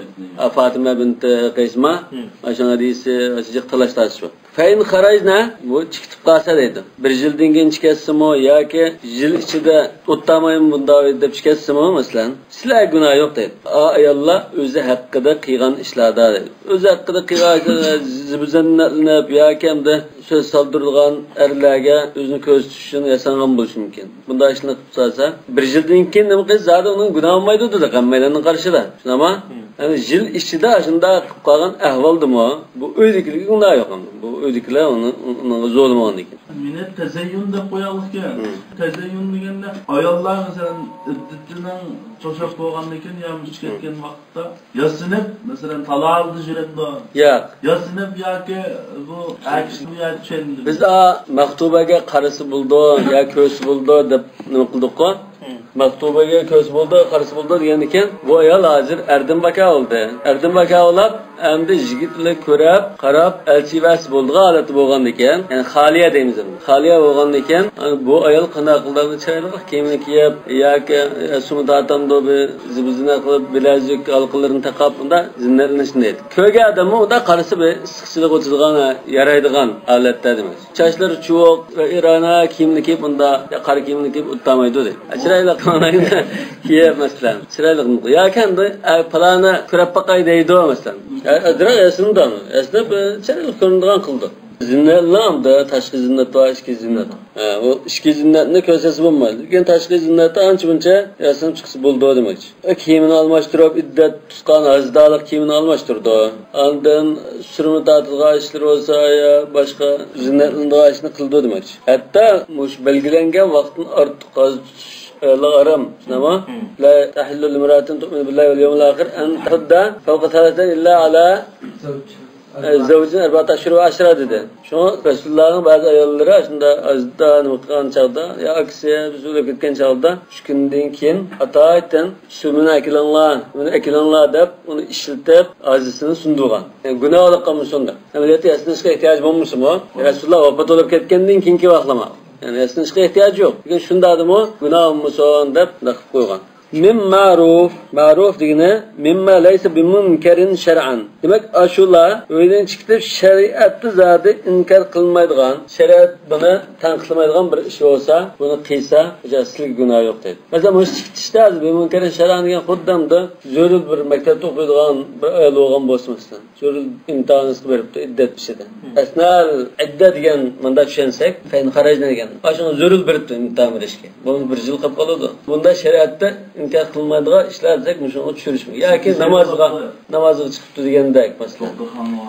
Fatıma bint Qaysma aşağı hadisi açıcık talaştaşı var. Feyn harajna bu çıkıp kalsa dedi. Bir jilden gen çıkarsam o ya ki jil içinde ottamayım bunda dep çıkarsam o mesela. Sizler günah yok dedi. Ayallah özü hakkında kıygan işlarda dedi. Özü hakkında kıygan zibizennetlenip ya ki hem de söz saldırılgan erlerge özünü köz tutuşunu yasangan buluşu mümkün. Bunda işini tutsa bir jilden gen ne kız zaten onun günah olmaydı da kammelerinin karşıda. Ama yani jil içinde aşında kalgan ahvaldı mı? Bu öydükülük günah yok ama. Bu öydüküler onun zulüm oldu ki. Minnet tezeyyün de koyalım ki. Tezeyyün degende ayollar mesela iddetinden çoşak boğanlıken yağmış ketken vakitte yasinip mesela talaldı jüremde. Ya. Yasinip ya ki bu akışlı ya düşendi. Biz maktubaga qarısı buldu ya kösü buldu deb nima qildik-ku? Maktubaga ko'z bo'ldi, qarshi bo'ldi degan ekan, bu ayol hozir erdim baka oldi. Erdim baka olib, endi yigitlar ko'rib, qarab, elchivas bo'ldi holati bo'lgan ekan. Ya'ni xoliya deymiz buni. Xoliya bo'lgan ekan, bu ayol qanday qildi chiroyli kiyimni kiyib, yoki sumdatamda zibizina qilib, bilazik halqalarini taqab, unda zinnatlanishni deydi. Ko'rgan odamni unda qarisi bir issiqchilik o'tadigan, yaraydigan holatda demak. Chachlari chuvoq va irona kiyimni kiyib, unda qora kiyimni kiyib o'tmaydi deydi. Chiroyli qilganligini kiyib masalan, chiroyli yoki endi plani ko'rib baqay deydi masalan. Adra esimdan, esnab chiroyli ko'rinadigan qildi. Zinnatlamda tashqi zinnat va ichki zinnat. O ichki zinnatni ko'rsatsa bo'lmaydi. Lekin tashqi zinnatda ancha-muncha yasanib chiqsa bo'ldi demoqchi. Kiyimini almashtirib, iddat tutgan azdalik kiyimini almashtirdi. Ondan surma tatilgan ishlar bo'lsa ya boshqa zinnatlangan ishni qildi demoqchi. Hatto mush belgilangan vaqtdan ortiq la aram nima la tahillu limratin tu'minu billahi wal yawmil akhir an tadda fawqa thalathin illa ala zavjin 4 ashhur va 10 dedi. Şu Resulullah'ın bazı ayolları aslında azdan mutkan çağda ya aksiye üzülüp gitken çağda 3 günden keyin ataayten sümünü ekilanlar dep onu işletip azisini sunduğan. Yani günah olup kalmış onda. Ameliyatı yasınışka ihtiyacı olmuş mu? Resulullah vefat olup gitkenden kinki vaklama. Yani yasınışka ihtiyacı yok. Bugün şunda adım o günah olmuş o dep nakıp koygan. Min ma'ruf degine mimma laysa bimunkarin shar'an. Demek aşula öyle çıktı şeriatı zadi inkar kılmaydigan, şeriat buni tanqidlamaydigan bir ish olsa, buni qilsa, hujjatli gunoh yo'q dedi. Mesela bu chiqishda bimunkarin shar'an degan xuddamda zo'rul bir maktabda o'qiydigan bir ayol bo'lgan bo'lsa, zo'rul imtihonini beribdi iddat ishida. Asnal iddat degan menda tushunsak, fayn xarajna degan. Ashuni zo'rul beribdi imtihon berishga. Bu bir yil qolib qoladi. Bunda shariatda inkar qilmaydigan ishlar dek shuni tushirishmi yoki namozga chiqibdi degandek masalan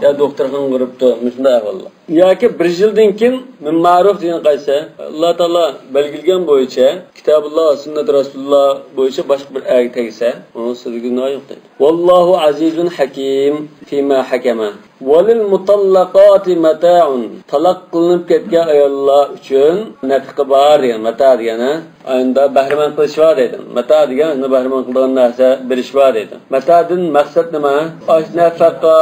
yo doktorxona quribdi shunday ahvollar yoki bir yildan keyin min ma'ruf degan qaysi Alloh taolo belgilgan bo'yicha kitobulloh sunnat rasululloh bo'yicha boshqa bir ayat tegsa uni gunoh yo'q deydi. Vallohu azizun hakim fima hakama walil mutallaqati mata'un talaq qilinib ketgan ayollar uchun nafiqa bor degan mata degani ayında bahriman qilish bor deydi. Mata degan bahriman qilgan narsa berish bor deydi. Matadan maqsad nima? Osh nafaqa,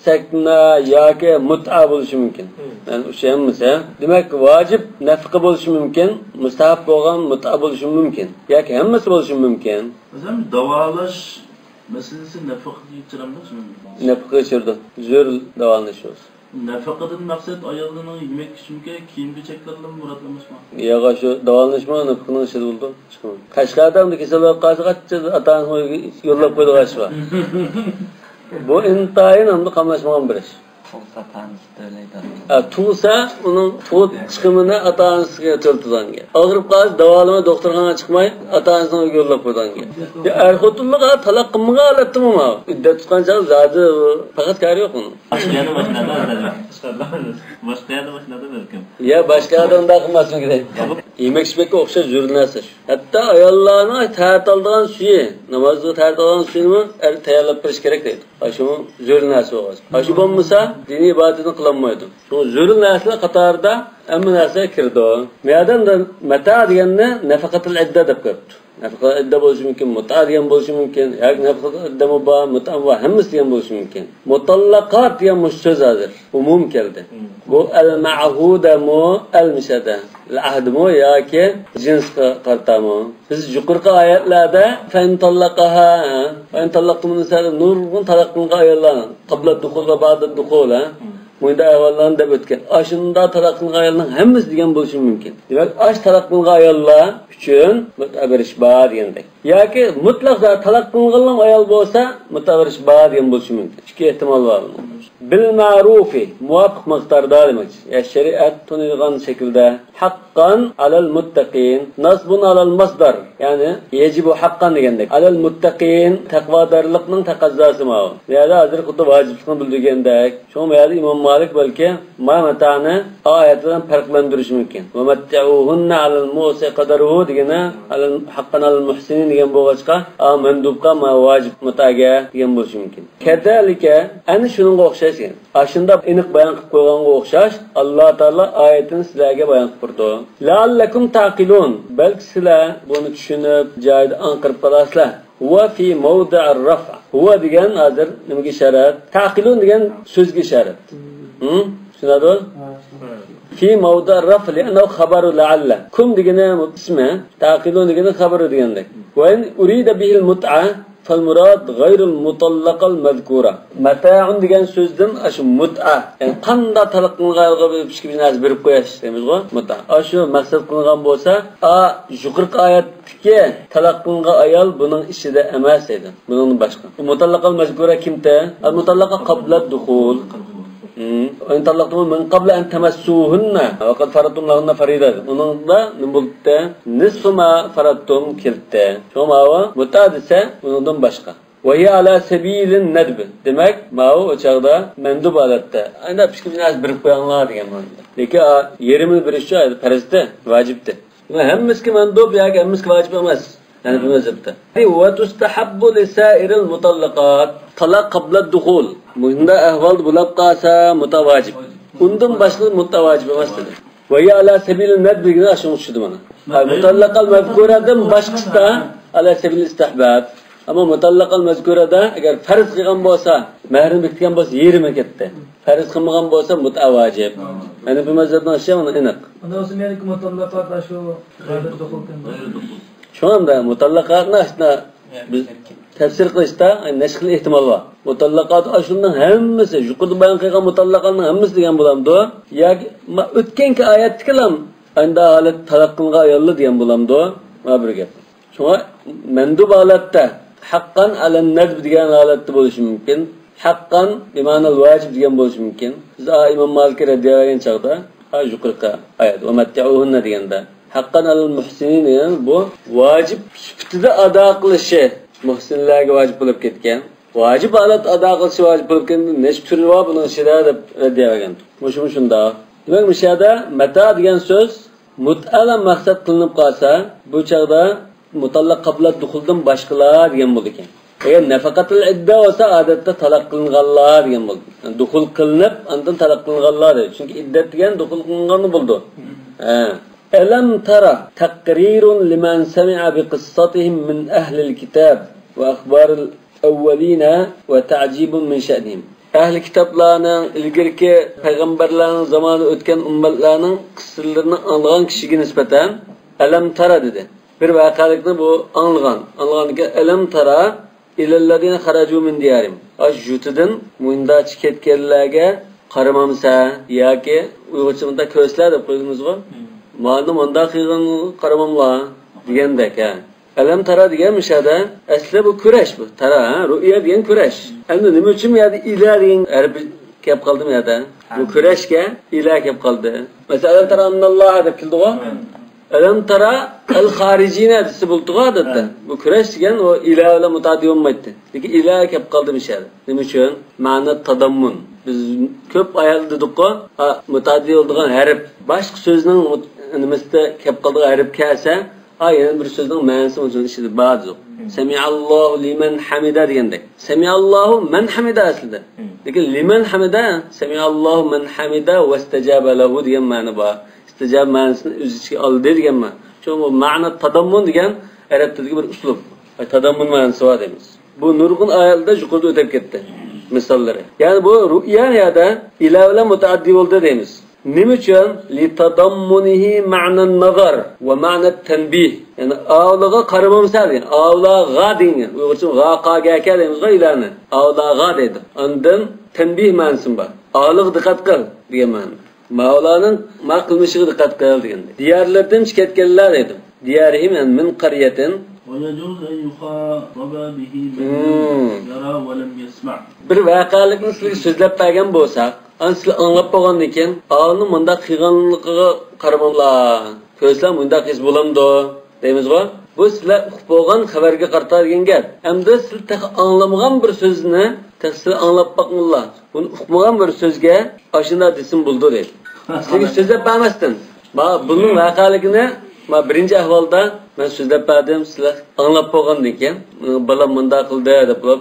sakna yoki mut'a bo'lishi mumkin. Yani o'sha hamsa demak vojib nafaqa bo'lishi mumkin, mustahab bo'lgan mut'a bo'lishi mumkin yoki hammasi bo'lishi mumkin. O'zim davolash meselesi nafaka geçiramda şimdi. Nafaka geçirdi. Zor davallaşıyoruz. Nafakadan maksat ayollarının yemek kişimke kiyim geçeklerle muratlamış mı? Ya şu davallaşma nafakanın işi oldu. Çıkmadı. Kaşgar'dan da keseler karşı kaçacağız. Atanı yollap koydu kaçma. Bu intayın anında kamlaşmadan bir iş. Tuğsa onun tuğut çıkımını ata-anasına törtüden gel. Ağırıp kalır davalama doktorxana çıkmayıp ata-anasına yollap koydan gel. Erkutullu kadar talak kımıga alattım ama. İddet tutkan çağır zaten fakat kârı yok onun. Başkayanı başladı belki. Ya başka adam da kılmasın gideyim. Yemek içmekle okşa zürnəsir. Hatta ayollarına təhət aldığın suyu, namazda təhət aldığın suyunu təyərləb biriş gerek deyil. Aşımın zürnəsi olmaz. Aşı olmasa dini ibadetini kılanmaydı. Çünkü zürnəsilə qatarda əmin nəsə kirdi o. Mədən də məta deyəndə nəfəqatul iddə deyib gördü. Nafaka idda bo'lishi mumkin, mut'a degan bo'lishi mumkin, yoki nafaka idda va mut'a va hammasi degan bo'lishi mumkin. Mutallaqat degan so'z hozir umum keldi. Bu al-ma'huda mu al-mishada. Al-ahd mu yoki jinsga qartami. Biz yuqorqi oyatlarda fa in tallaqaha fa in tallaqtum nisa'an nurun talaqqa ayollar qabla dukhul va ba'da dukhul Bunda ayollarni deb o'tgan. Ashunda talaq qilgan ayolning hammasi degan bo'lishi mumkin. Demak, ash talaq qilgan ayollar uchun mutabirish bor degandek. Yoki mutlaq talaq qilgan ayol bo'lsa, mutabirish bor degan bo'lishi mumkin. Ikki ehtimol bor. Bil ma'rufi muvofiq miqdorda demak. Ya shariat tunilgan shaklda haqqan alal muttaqin, nasbun alal masdar. Ya'ni yajibu haqqan degandek. Alal muttaqin taqvodorlikning taqozosi ma. Yani hozir xuddi vojiblikni bildirgandek. Shu yerda Imom Malik belki mata'ni oyatdan farqlantirishi mumkin. Va matta'uhunna alal musi qadaruhu degana alal haqqan alal muhsinin degan bo'g'achqa mandubqa ma vojib mutaga degan bo'lishi mumkin. Kadalika ana shunga o'xshash. Ashunda aniq bayon qilib qo'yganga o'xshash Alloh taolo oyatini sizlarga bayon qilib turdi. La'allakum taqilun. Belki sizlar bunu tushunib, joyida anqirib qolasizlar. Huwa fi mawdi'ir raf'. Huwa degan hozir nimaga ishorat? Taqilun degan so'zga ishorat. Tushunadimi? Fi mawdi'ir raf' li'annahu khabaru la'alla. Kum degani ismi, taqilun degani xabaru degandek. Wa in urida bihil mut'a فالمراد غير المطلقة المذكورة. متاع degan so'zdan shu mut'a, ya'ni qanday talaq qilinganga bir narsa berib qo'yish deymiz-ku, mut'a. Shu maqsad qilingan bo'lsa, yuqorqi oyatdagi talaq qilingan ayol buning ichida emas edi. Bundan boshqa. Mutallaqal mazkura kimda? Al-mutallaqa qabla dukhul. وإن طلقتم من قبل أن تمسوهن وقد فرضتم لهن فريضة. Buningda nima bo'ldi? Nisf ma faradtum kirdi. Shoma va mutadisa bundan boshqa. Wa hiya ala sabilin nadb. Demak, ma'u o'chaqda mandub holatda. Ana pishkimiz berib qo'yinglar degan ma'noda. Lekin yerimini berish farzda, vojibdi. Hammasiga mandub yoki hammasiga vojib emas. Yani bu mezhepte. Ve tustahabbu lisairil mutallaqat talaq qabla dukhul. Bunda ahval bulab qalsa mutavacib. Undan boshqa mutavacib emas dedi. Ve ya ala sabilin nadbigini aşın tushdi mana. Mutallaqal mazkuradan boshqasida ala sabil istihbab. Ama mutallaqal mazkurada agar farz qilgan bo'lsa, mahrim bitgan bo'lsa yerimi ketdi. Farz qilmagan bo'lsa mutavacib. Yani bu mezhepdan şey ona aniq. Ondan sonra yani mutallaqat şu gayri dukhul Şu anda mutallaqatni aslında biz tafsir qilishda nashqil ehtimol bor. Mutallaqat ashundan hammasi, yuqorida bayon qilgan mutallaqatning hammasi degan bo'lamdi. Yoki o'tganki oyatdagi ham anda holat talaq qilingan ayollar degan bo'lamdi. Mana bir gap. Shunga mandub holatda haqqan alan nadb degan holatda bo'lishi mumkin. Haqqan bima'nal vojib degan bo'lishi mumkin. Biz Imom Malik radhiyallohu chaqda yuqorqi oyat va matti'uhunna deganda haqqan alal muhsinin yani bu vacip sifatida ado qilishi muhsinlarga vacip bo'lib ketgan. Vacip holat ado qilishi vacip bo'lib ketgan. Necha turi bor buning ichida deb deyagan. Shunda. Demak, bu yerda mata degan so'z mut'ala maqsad qilinib qolsa, bu chaqda mutallaq qabla dukhuldan boshqalar degan bo'ldi ekan. Agar nafaqatul idda bo'lsa, odatda talaq qilinganlar degan bo'ldi. Yani dukhul qilinib, undan talaq qilinganlar. Chunki iddat degan dukhul qilinganni bo'ldi. ألم ترى تقرير لمن سمع بقصتهم من أهل الكتاب وأخبار الأولين وتعجيب من شأنهم. أهل kitaplarning ilgirki payg'ambarlarning zamonida o'tgan ummatlarning qissalarini anglagan kishiga nisbatan alam tara dedi. Bir voqelikni bu anglaganiga alam tara ilallazina kharaju min diyarim. Ashjutidan munda ketganlarga qaramamsa yoki uyg'urchada ko'zlar deb qo'ydingizmi? Ma'lum onda qilgan qaramamlar degandek ha. Alam tara degan mishada asli bu kurash bu. Tara, ru'ya degan kurash. Endi nima uchun yani ila degan harf kelib qoldimi ya? Bu kurashga ila kelib qoldi. Masalan, alam tara annalloha deb keldi-ku. Alam tara al-kharijina desa bo'ldi-ku odatda. Bu kurash degan o ila bilan mutaddi bo'lmaydi. Lekin ila kelib qoldi mishada. Nima uchun? Ma'na tadammun. Biz ko'p oyat dedik-ku, mutaddi bo'lgan harf boshqa so'zning nimasida kelib qolgan harf kelsa, yana bir so'zning ma'nosi o'zini ichida ba'zi yo'q. Sami'allohu liman hamida degandek. Sami'allohu man hamida aslida. Lekin liman hamida, sami'allohu man hamida vastajaba lahu degan ma'no bor. Istajab ma'nosini o'z ichiga oldi degan ma'no. Chunki ma'no tadammun degan arab tilidagi bir uslub. Tadammun ma'nosi bor deymiz. Bu nurg'un oyatlarda yuqorida o'tib ketdi. Misollari. Ya'ni bu ru'ya ya ila bilan mutaaddi bo'ldi deymiz. Nima uchun? Li tadammunihi ma'nan nazar va ma'na tanbih. Yani avlaga qaramamsa degan. Avlaga degan. Uyg'urcha g'aqaga deymiz ilani. Avlaga dedi. Ondan tanbih ma'nosi bor. Avliga diqqat qil degan ma'no. Mavlaning ma qilmishiga diqqat qil degan. Diyarlardan chiqayotganlar edi. Diyarihim min qaryatin ويجوز أن يخاطب به من يرى ولم يسمع. Bir vaqalikni sizga so'zlab bergan bo'lsak, sizlar anglab bo'lgandan keyin, "Avni bunda qilganligiga qaramanglar. Ko'zlar bunda qiz bo'lamdi" deymiz-ku. Bu sizlar uqib bo'lgan xabarga qarta degan gap. Endi sizlar anglamagan bir so'zni, sizlar anglab boqinglar. Buni uqmagan bir so'zga ashuna desin bo'ldi deydi. Sizga so'zlab bermasdan, buning vaqaligini birinchi ahvolda men so'zlab berdim, sizlar anglab bo'lgandan keyin, "Bolam bunda qildi" deb qo'yib,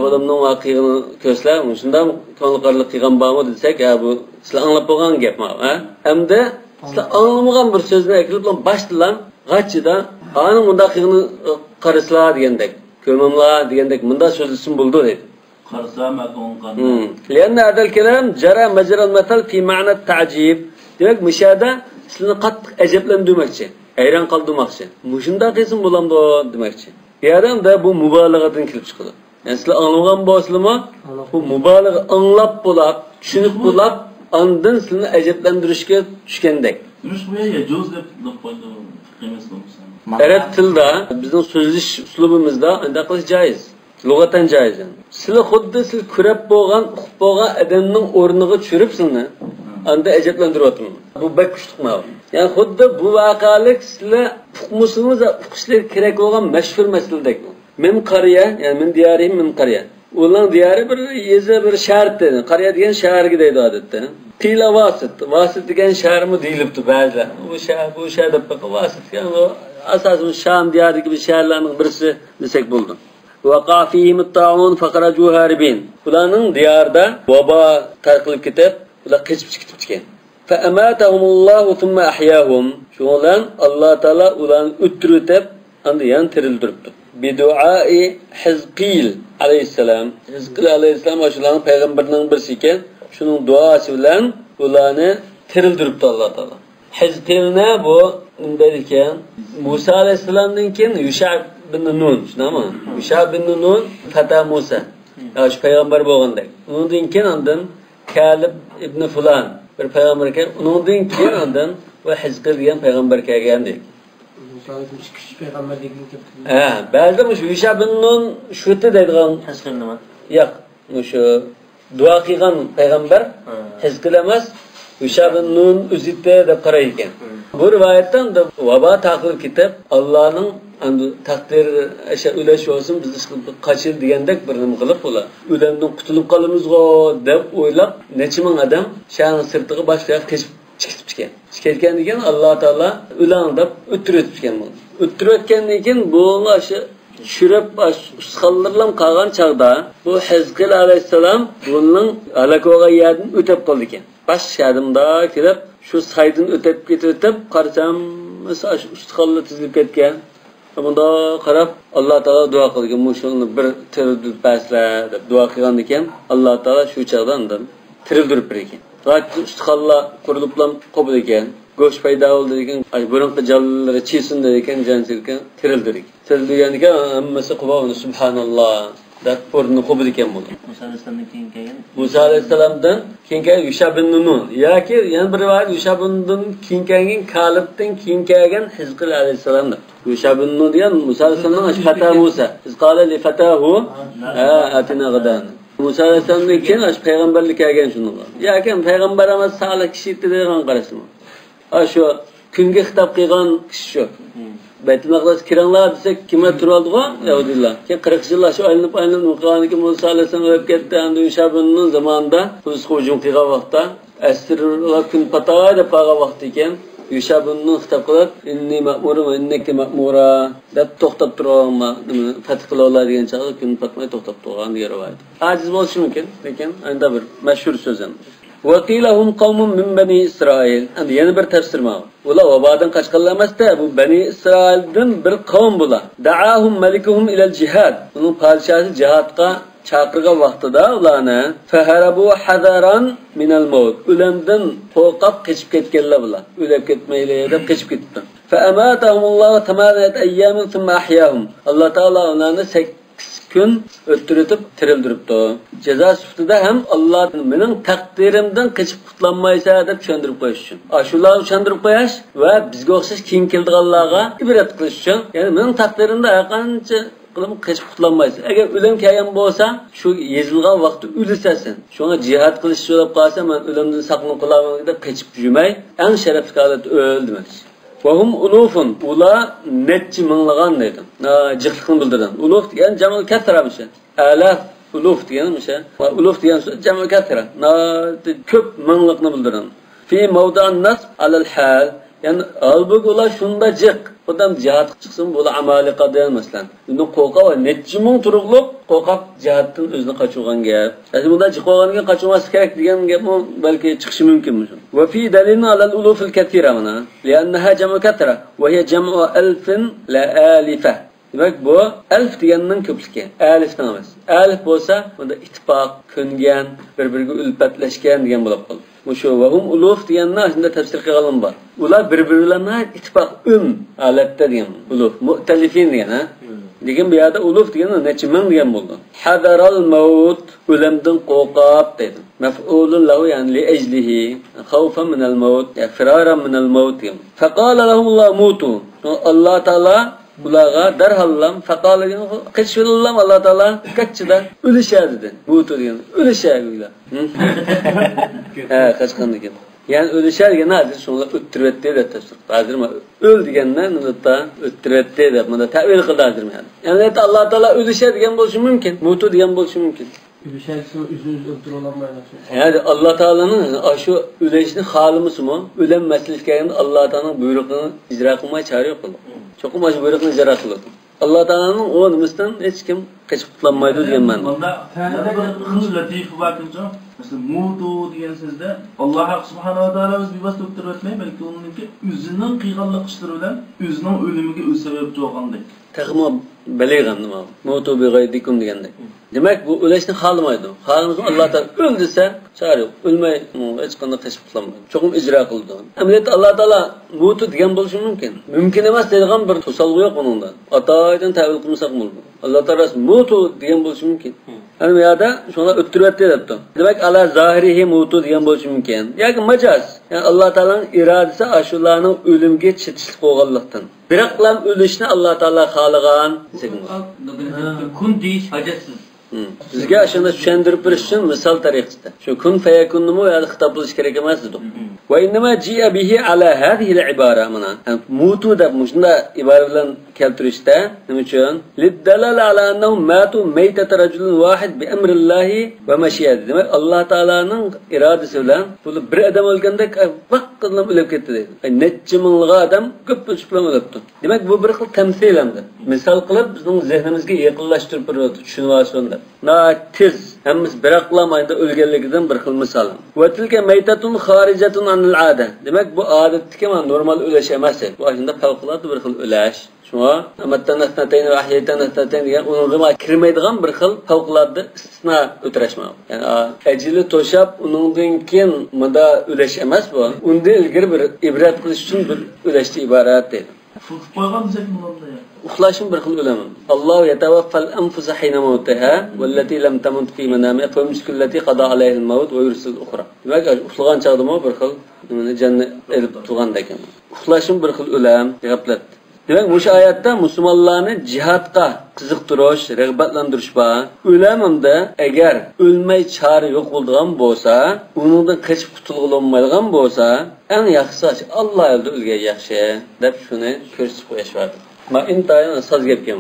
"Bolamning voqeani ko'zlar, shunda ko'ngilqarlik qilgan bormi" desak, bu sizlar anglab bo'lgan gap, ha? Endi Sizlar anlamagan bir so'zni aytib başlayan g'achida ana bunda qilni qaraslar degandek, ko'mamlar degandek bunda so'zlisin bo'ldi dedi. Qarasam aqonqan. Lianna adal kalam jara majral matal fi ma'na ta'jib. Demek müşahede sizni qattiq ajablantirmoqchi, hayron qoldirmoqchi. Mushunda qilsin bo'lamdi demoqchi. Yaram da bu mubolag'adan kelib chiqadi. Yani sizlar anlagan bo'lsizlarmi? Bu mubolag'a anglab bo'lib, tushunib bo'lib, ondan sizni ajablantirishga tushgandek. Nima bu ya jo'z deb qo'ydi. Qiymas bo'lsa. Arab tilida bizning so'zlish uslubimizda unda qilish joiz. Lug'atan joiz. Sizlar xuddi siz kurab bo'lgan, uqib bo'lgan odamning o'rniga tushirib sizni anda ajablantiryapman. Bu bak kuchliqma. Yani xuddi bu voqelik sizlar uqmusiniz va uqishlar kerak bo'lgan mashhur masaldek. Men qariya, yani men diyarim men qariya. Ulan diyari bir yezi bir shahar dedi. Qariya degan shaharga deydi odatda. Qila Vasit degan shaharmi deyilibdi ba'zilar. Bu shahar deb Vasit degan o asosan Sham diyoridagi bir shaharlarning birisi desak bo'ldi. Vaqa fihim at-ta'un faqraju haribin. Ularning diyorda vabo tarqalib ketib, ular qochib ketib ekan. Fa amatahumullohu thumma ahyahum. Shundan Alloh taolo ularni o'ttirib, endi yan tirildiribdi. Biduai Hizqil alayhissalam. Hizqil alayhissalam shularning payg'ambarning birisi ekan. Shuning duosi bilan ularni tirildiribdi Alloh taolo. Hizqilni bu unda ekan Musa alayhissalamdan keyin Yusha bin Nun, shunami? Yusha bin Nun Fata Musa. Shu payg'ambar bo'lgandek. Undan keyin ondan Kalib ibn Fulan bir payg'ambar ekan. Undan keyin ondan va Hizqil degan payg'ambar kelgandek. Ba'zida shu Yusha bin Nun shuti deydigan Hizqil nima? Yo'q, shu duo qilgan payg'ambar Hizqil emas, Yusha bin Nun o'zida deb qaraygan. Bu rivoyatdan da vabo taqilib ketib, Allohning taqdir asha ulash olsin biz qachil degandek bir nima qilib ular o'limdan qutulib qolamizgo deb o'ylab necha ming odam shahar sirtiga boshlab qechib chiqib ketgan. Ketgan degan Alloh taolo ulan deb o'ttirib o'tgan bu. O'ttirib o'tgandan keyin bu ashi tushirib usxallarlam qolgan chaqda bu Hizqil alayhissalom bunning halok bo'lgan yerdan o'tib qoldi ekan. Baş shadimda kelib shu saydan o'tib ketib qarsam usxallar tizilib ketgan. Bunda qarab Alloh taolo duo qilgan. Mushuni bir tirildirib baslar deb duo qilgan ekan. Alloh taolo shu chaqdan tirildirib bergan. Zaten usxallar quriliblam qo'bil ekan. Go'sht paydo bo'ldi ekan. Burunqi jonlari chesin ekan, jansilgan tirildirik. Tirilgan ekan, hammasi quvonib subhanalloh deb burni qo'bil ekan bo'ldi. Musa alayhissalomdan keyin kelgan. Musa alayhissalomdan keyin kelgan Yusha bin Nun. Yoki yana bir rivoyat Yusha bin Nun keyin kelgan Kalibdan keyin kelgan Hizqil alayhissalomdir. Yusha bin Nun degan Musa alayhissalomning fata Musa. Izqala li fatahu atina ghadan. Musa alayhissalomdan keyin payg'ambarlik kelgan shunday. Yoki payg'ambar emas salih kishi degan qarasimi? Shu kunga xitob qilgan kishi shu. Baytul Maqdis kiranglar desak kimlar turaldi-ku? Yahudiylar. Keyin 40 yillar shu aylanib qolganki Musa alayhissalom o'lib ketdi. Endi Yusha bin Nun zamonida Qudusga hujum qilgan vaqtda asrlar kun patay deb qolgan vaqt ekan. Yusha bin Nun xitob qilib, "Inni ma'murun va innaka ma'mura" deb to'xtab turganma, fath qilolar degan chaqda kun patmay to'xtab turgan degan rivoyat. Ajiz bo'lishi mumkin, lekin endi bir mashhur so'z ham. وَقِيلَهُمْ قَوْمٌ مِنْ بَنِي إِسْرَائِيل. Endi yana bir tafsir mavzu. Ular vabodan qochganlar emasda, bu Bani İsraildan bir qavm bular. Da'ahum malikuhum ilal jihad. Uning podshosi jihadga chaqirgan vaqtida ularni faharabu hadaran minal maut. O'limdan qo'rqib qochib ketganlar bular. O'lib ketmayli deb qochib ketdi. Fa amatahumullohu 8 ayyamin thumma ahyahum. Alloh taolo ularni kun o'ttirib tirildiribdi. Jazo sifatida ham Alloh mening taqdirimdan qochib qutlanmaysa deb tushuntirib qo'yish uchun. Shularni tushuntirib qo'yish va bizga o'xshash keyin kelganlarga ibrat qilish uchun, ya'ni mening taqdirimda qancha qilib qochib qutlanmaysa. Agar o'lim kelgan bo'lsa, shu yezilgan vaqtda o'lisasan. Shunga jihad qilish so'rab qolsa, men o'limdan saqlanib qolaman deb qochib yurmay, eng sharafli holatda o'l demoqchi. Vahum ulufun. Ular neçi minglagan dedi. Jiqliqni bildirdi. Uluf degan jamoat kattaramış. Alaf uluf deganmiş. Va uluf degan so'z jamoat kattara. Ko'p mingliqni bildirdi. Fi mawda'an nasb alal hal. Yani halbuki ular şunda cık. Odam cihat çıksın bu amalika değil mesela. Bunu qoqa va neçi ming turuqliq qoqaq cihatdan o'zini qaçırgan gap. Yani bunda chiqolganiga qaçırması kerak degan gap balki chiqishi mumkin. Va fi dalilna ala al-uluf al-kathira mana. Li'annaha jam'u kathra wa hiya jam'u alfin la alifa. Demek bu alf deganning ko'pligi. Alifdan emas. Alif bo'lsa bunda ittifoq, ko'ngan, bir-biriga ulfatlashgan degan bo'lib qoladi. Mushu va hum uluf deganni shunda tafsir qilgan bor. Ular bir-birlariga ittifoq alatda degan. Uluf mu'talifin degan ha. Degan bu yerda uluf degan necha ming degan bo'ldi. Hadaral maut o'limdan qo'rqib dedi. Maf'ulun lahu yani li ajlihi khawfan min al-maut ya firaran min al-maut. Faqala lahum Allah mutu. Allah Taala ularga darhallam faqala qishillam Allah Taala kaççıda ölüşer dedi. Mutu degan ölüşer ular. Kaçkan degan. Yani ölüşer degan hazır şunu öttürvetdi de tafsir. Hazırma öl degenden da öttürvetdi de bunda tavil qildi hazırma. Yani Allah Taala ölüşer degan bo'lishi mumkin, mutu degan bo'lishi mumkin. Ülüşersin yüzünüz öldürülenmeyin. Yani Allah Teala'nın şu üleşini halımız mı? Ülen meselesinde Allah Teala'nın buyruğunu icra kılmaya çağırıyor kıldı. Çok mu buyruğunu icra kıldı. Allah Teala'nın o nümistan hiç kim kaçıp tutlanmaydı diyen ben. Onda hınız latifi bakınca mesela mudu diyen sizde Allah Subhanahu wa Taala biz bir vasıta öttürmetmeyi belki onunki üzünün kıyğanlık işleriyle üzünün ölümüge öz sebepçi olgandı. Takma beliğandım abi. Mutu bi gaydikum degende. Demek bu üleşni halmaydı. Halımız Allah Teala öldürse çağırıyor. Ölmey hiç qanday kaçıp tutlanmaydı. Çokum icra kıldı. Emniyet Allah Teala mutu degen bo'lishi mumkin. Mümkün emas deydigan bir to'salg'i yo'q uningda. Atoydan tavil qilmasak bo'ladi. Allah Teala mutu degen bo'lishi mumkin. Ana bu yerda shuni o'ttiryapti debdi. Demak ala zahirihi mutu degen bo'lishi mumkin. Yoki majaz. Yani Allah Teala'nın iradesi aşularının ölümge çetişlik olganlıktan. Biraklan ölüşünü Allah Teala xalıgan. Kun deyiş hacetsiz. Bizga aşında düşendirip birish uchun misal tariqasida. Shu kun fayakunnu ya xitob qilish kerak emas dedi. Va innama ji'a bihi ala hadhihi al-ibara mana. Mutu deb shunda ibara bilan keltirishda nima uchun? Lidalal ala annahum matu maytat rajulun wahid bi amrillahi va mashiyati. Demak Allah Taolaning irodasi bilan bu bir odam o'lganda vaqtida o'lib ketdi deydi. Necha mingga odam ko'p bilan o'libdi. Demak bu bir xil tamsil hamdir. Misal qilib bizning zehnimizga yaqinlashtirib turadi, tushunasizlar. Tiz hemiz bıraklamayında ölgenliginden bir xil misal. Ve tilke meytatun xarijatun anil ada. Demek bu adetdeki normal öleş emas. Bu aslında favqulodda bir xil öleş. Şuna amattan asnatayn ve ahyaytan asnatayn degan uningga kirmaydigan bir xil favqulodda istisna o'tirashma. Yani ecili to'shab uningdan keyin munda öleş emas bu. Unda ilgari bir ibrat qilish uchun bir öleşdi iborat deydi. Fıkıh koygan desek bunlarda ya. Uxlashim bir xil o'laman. Alloh yatawaffal anfusa hina mawtaha wallati lam tamut fi manamiha fa yumsikullati qada alayha al-maut wa yursil ukhra. Demak, uxlagan chaqdimi bir xil nimani jannat elib turganda ekan. Uxlashim bir xil o'lam gaplat. Demak, bu oyatda musulmonlarni jihadga qiziqtirish, rag'batlantirish va o'lamimda agar o'lmay chora yo'q bo'lgan bo'lsa, uningdan qochib qutulolmaydigan bo'lsa, eng yaxshisi Alloh yo'lida o'lgan yaxshi deb shuni ko'rsatib qo'yish var. Ma intayin soz gapgan.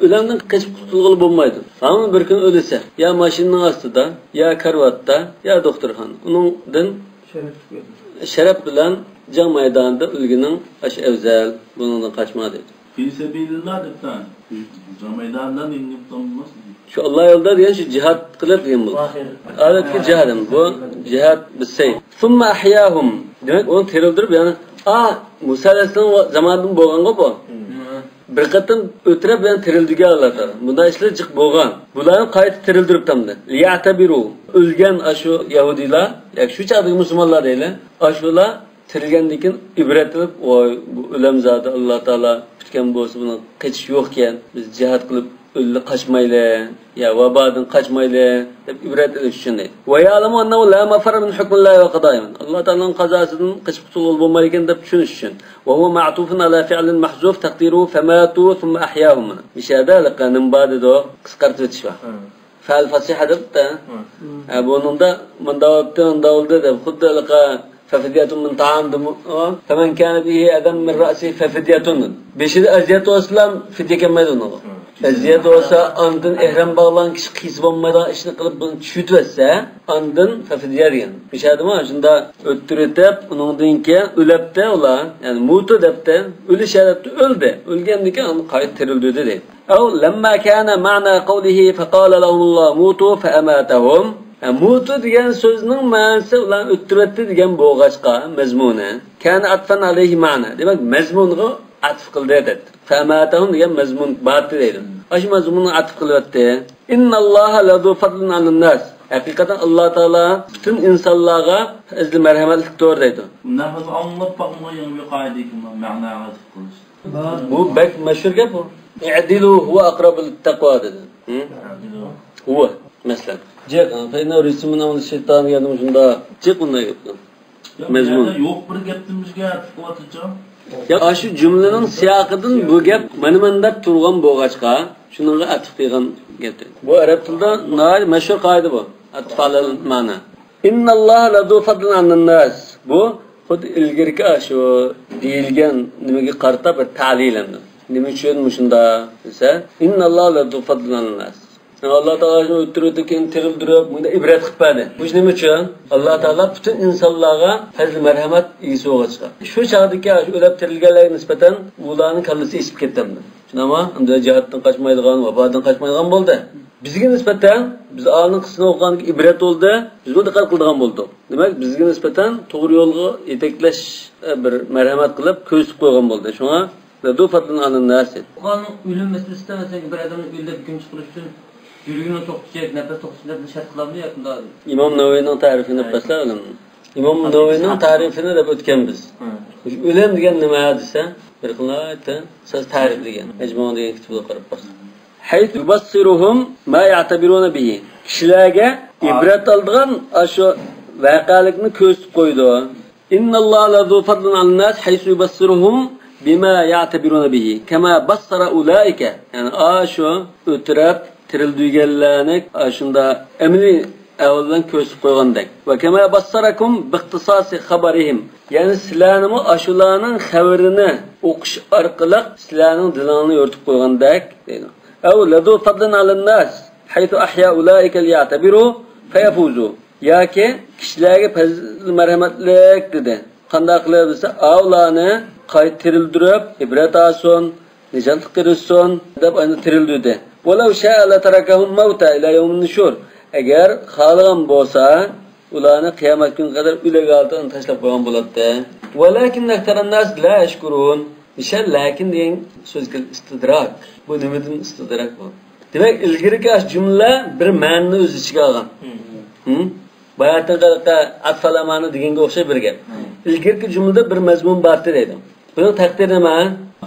O'landan qochib qutulg'ili bo'lmaydi. Hamma bir kun o'lsa, ya mashinaning ostida, ya karvatda, ya doktorxona. Uningdan sharaf bilan jang maydonida o'lgining ash afzal, bundan qochma dedi. Fi sabilillah debdan. Jang maydonidan yengib olmaz. Şu Allah yolda diyen şu cihat kılıp diyen bu. Adetki cihadım bu. Cihat bisey. Thumma ahyahum. Demek onu terildirip yani Musa Aleyhisselam zamanında boğan bu. Bir qatım ötürüp yani terildiği Allah'ta. Bunda işler çık boğan. Bunların kayıtı terildirip tamdı. Liya'tabiru. Ölgen aşu Yahudiler, ya şu çağdaki Müslümanlar değil. Aşular terilgendikin ibret edip o ölem zadı Allah Teala bitken bolsa buna kaçış yokken biz cihat kılıp öldü kaçmayla ya vabadan kaçmayla hep ibret ediş için değil. Ve ya'lamu ennehu la mafar min hukmillahi ve qadaihi. Allah Teala'nın qazasından kaçıp qutulul bolmayken dep düşünüş için. Ve huwa ma'tufun ala fi'lin mahzuf taqdiruhu famatu thumma ahyahum. Mishada laqanin ba'da qisqartib etiş var. Fa'al fasiha deb de bunun da mandavda deb xuddi laqa ففدية من طعام فمن كان به أذى من رأسه ففدية. بشيء أزيات وإسلام فدية كم يدونه. Eziyet olsa andın ehram bağlan kişi kıyısı olmadan işini kılıp bunu çütverse andın fafidiyar yani. Bir şey değil mi? Şunda öttüretip onun dinki ölep de ola yani mutu dep de ölü şeretti öldü. Ölgendeki anı kayıt terildi dedi. Ev lemma kana ma'na kavlihi fekala lahullah mutu feematahum. Mutu degan sözünün ma'nosi ulan öttüretti degan boğaçqa mezmuni. Kana atfan alayhi ma'na. Demek mezmunga atf qildi dedi. Feematahum degan mezmun batı dedi. Aş mezmunu atf qilyapti. İnnallaha ladu fadlun alan nas. Hakikaten Allah Teala bütün insanlara fazla merhametlikdir dedi. Nahız anlap bakmayın bir kaydekim ma'na atf qilish. Bu bek meşhur gap bu. İ'dilu huve akrabul takva dedi. Huve mesela. Cek, feyna resimini şeytan geldim şunda. Cek bundan yaptım. Mezmun. Yok bir gap demishga atf qilyapti. Ya şu cümlenin siyaqıdan bu gap mana turgan boğaçqa şununla atf qilgan gapdir. Bu arab tilida nayt meşhur qoida bu. Atf alal ma'na. Innalloha ladu fadlun alan nas. Bu xuddi ilgirki shu deyilgan nimaga qarata bir ta'lilandir. Nima uchun shunda desa innalloha ladu fadlun alan nas. Allah Teala öttürüdüken terildirip bunda ibret qiladi. Bu nima uchun? Allah Teala bütün insanlarga fazl merhamet iyisi olacak. Şu çağdaki şu ölüp tirilganlarga nisbatan ularning kallasi esib ketdi. Shunama, unda jihatdan qochmaydigan, vabodan qochmaydigan bo'ldi. Bizga nisbatan biz Allohning qismini o'qigan ibret bo'ldi. Biz buni diqqat qiladigan bo'ldik. Demak, bizga nisbatan to'g'ri yo'lga yeteklash bir merhamet qilib ko'rsatib qo'ygan bo'ldi. Shunga ladu fadlun alan nas. Qur'onning o'lim masalasida mesela bir odamni o'ldirib hukm chiqarish uchun yürüyünü tokçayacak, nefes tokçayacak bir şart kılabiliyor ya bunda. İmam Nevevi'nin tarifini yapaslar öyle mi? İmam Nevevi'nin tarifini de ötken biz. Ölem degen nima desa, bir qiladi, siz tarif degen. Ecmon degan kitobda qarab bas. Hayt yubassiruhum ma ya'tabiruna bihi. Kishilarga ibrat oldigan shu voqealikni ko'rsatib qo'ydi. Innalloha lazu fadlun alan nas haythu yubassiruhum bima ya'tabiruna bihi. Kama bassara ulaika. Yani shu o'tirib tirildiganlarni shunda amli avvaldan ko'rsatib qo'ygandek. Va kama bassarakum biikhtisasi xabarihim. Ya'ni sizlarni ashularning xabarini o'qish orqali sizlarning dilingni yo'rtib qo'ygandek deydi. Aw ladu fadlan alan nas haythu ahya ulaika liya'tabiru fayafuzu. Yoki kishilarga fazl marhamatlik dedi. Qanday qilib desa, avlarni qayta tirildirib ibrat olsin, nijotlik qilsin deb ayni tirildi. Walau sha'a la tarakahum mauta ila yawmin nushur. Agar xohlagan bo'lsa, ularni qiyomat kuniga qadar ularga oltin tashlab qo'ygan bo'ladi. Walakin aktaran nas la yashkurun. Mishal lakin degan so'zga istidrak. Bu nimadan istidrak bu? Demak, ilgirki jumla bir ma'noni o'z ichiga olgan. Bayatdan qaraqa atfalamani deganga o'xshab bir gap. Ilgirki jumlada bir mazmun bor deydi. Buni taqdir nima?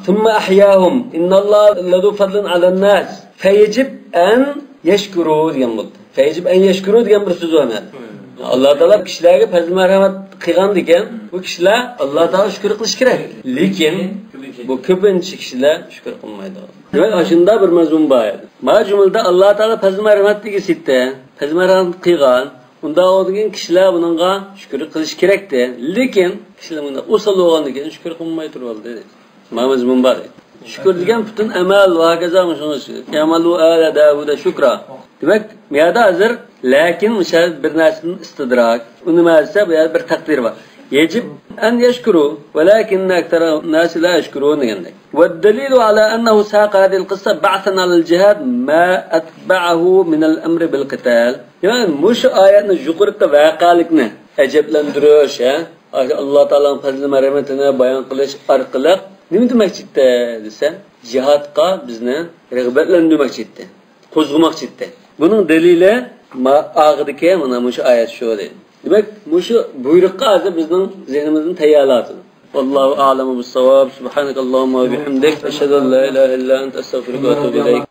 Thumma ahyahum innalloha ladu fadlun alan nas fayajib an yashkuru degan bo'ldi. Fayajib an yashkuru degan bir so'z var. Allah Teala kishilarga fazl marhamat qilgan ekan, bu kishilar Alloh taolo shukr qilish kerak. Lekin bu ko'pincha kishilar shukr qilmaydi. Demak, shunda bir mazmun bor edi. Mana jumlada Alloh taolo fazl marhamat degan sitda, fazl marhamat qilgan, unda o'lgan kishilar buningga shukr qilish kerakdi. Lekin kishilar bunda usul bo'lgandan keyin shukr qilmay turibdi dedi. Mana mazmun bor. Shukr degan butun amal va hokazo shunisi. Yamalu ala Davuda shukra. Demak, bu yerda hozir lakin mushal bir narsaning istidrak. U nima desa, bu yerda bir taqdir bor. Yajib an yashkuru, walakin akthara an-nas la yashkurun degandek. Va dalilu ala annahu saqa hadhihi al-qissa ba'than ala al-jihad ma atba'ahu min al-amr bil-qital. Yani mush oyatni yuqorida voqealikni ajablantirish, Alloh taoloning fazli marhamatini bayon qilish orqali nima demoqchida desa, jihadga bizni rag'batlantirmoqchida, qo'zg'amoqchida. Buning dalili og'idiki mana shu oyat shu deydi. Demak, shu buyruqqa hozir bizning zehnimizni tayyorladi. Vallohu a'lamu bis-savab. Subhanakallahumma va bihamdik, ashhadu an la ilaha illa anta astaghfiruka va atubu ilayk.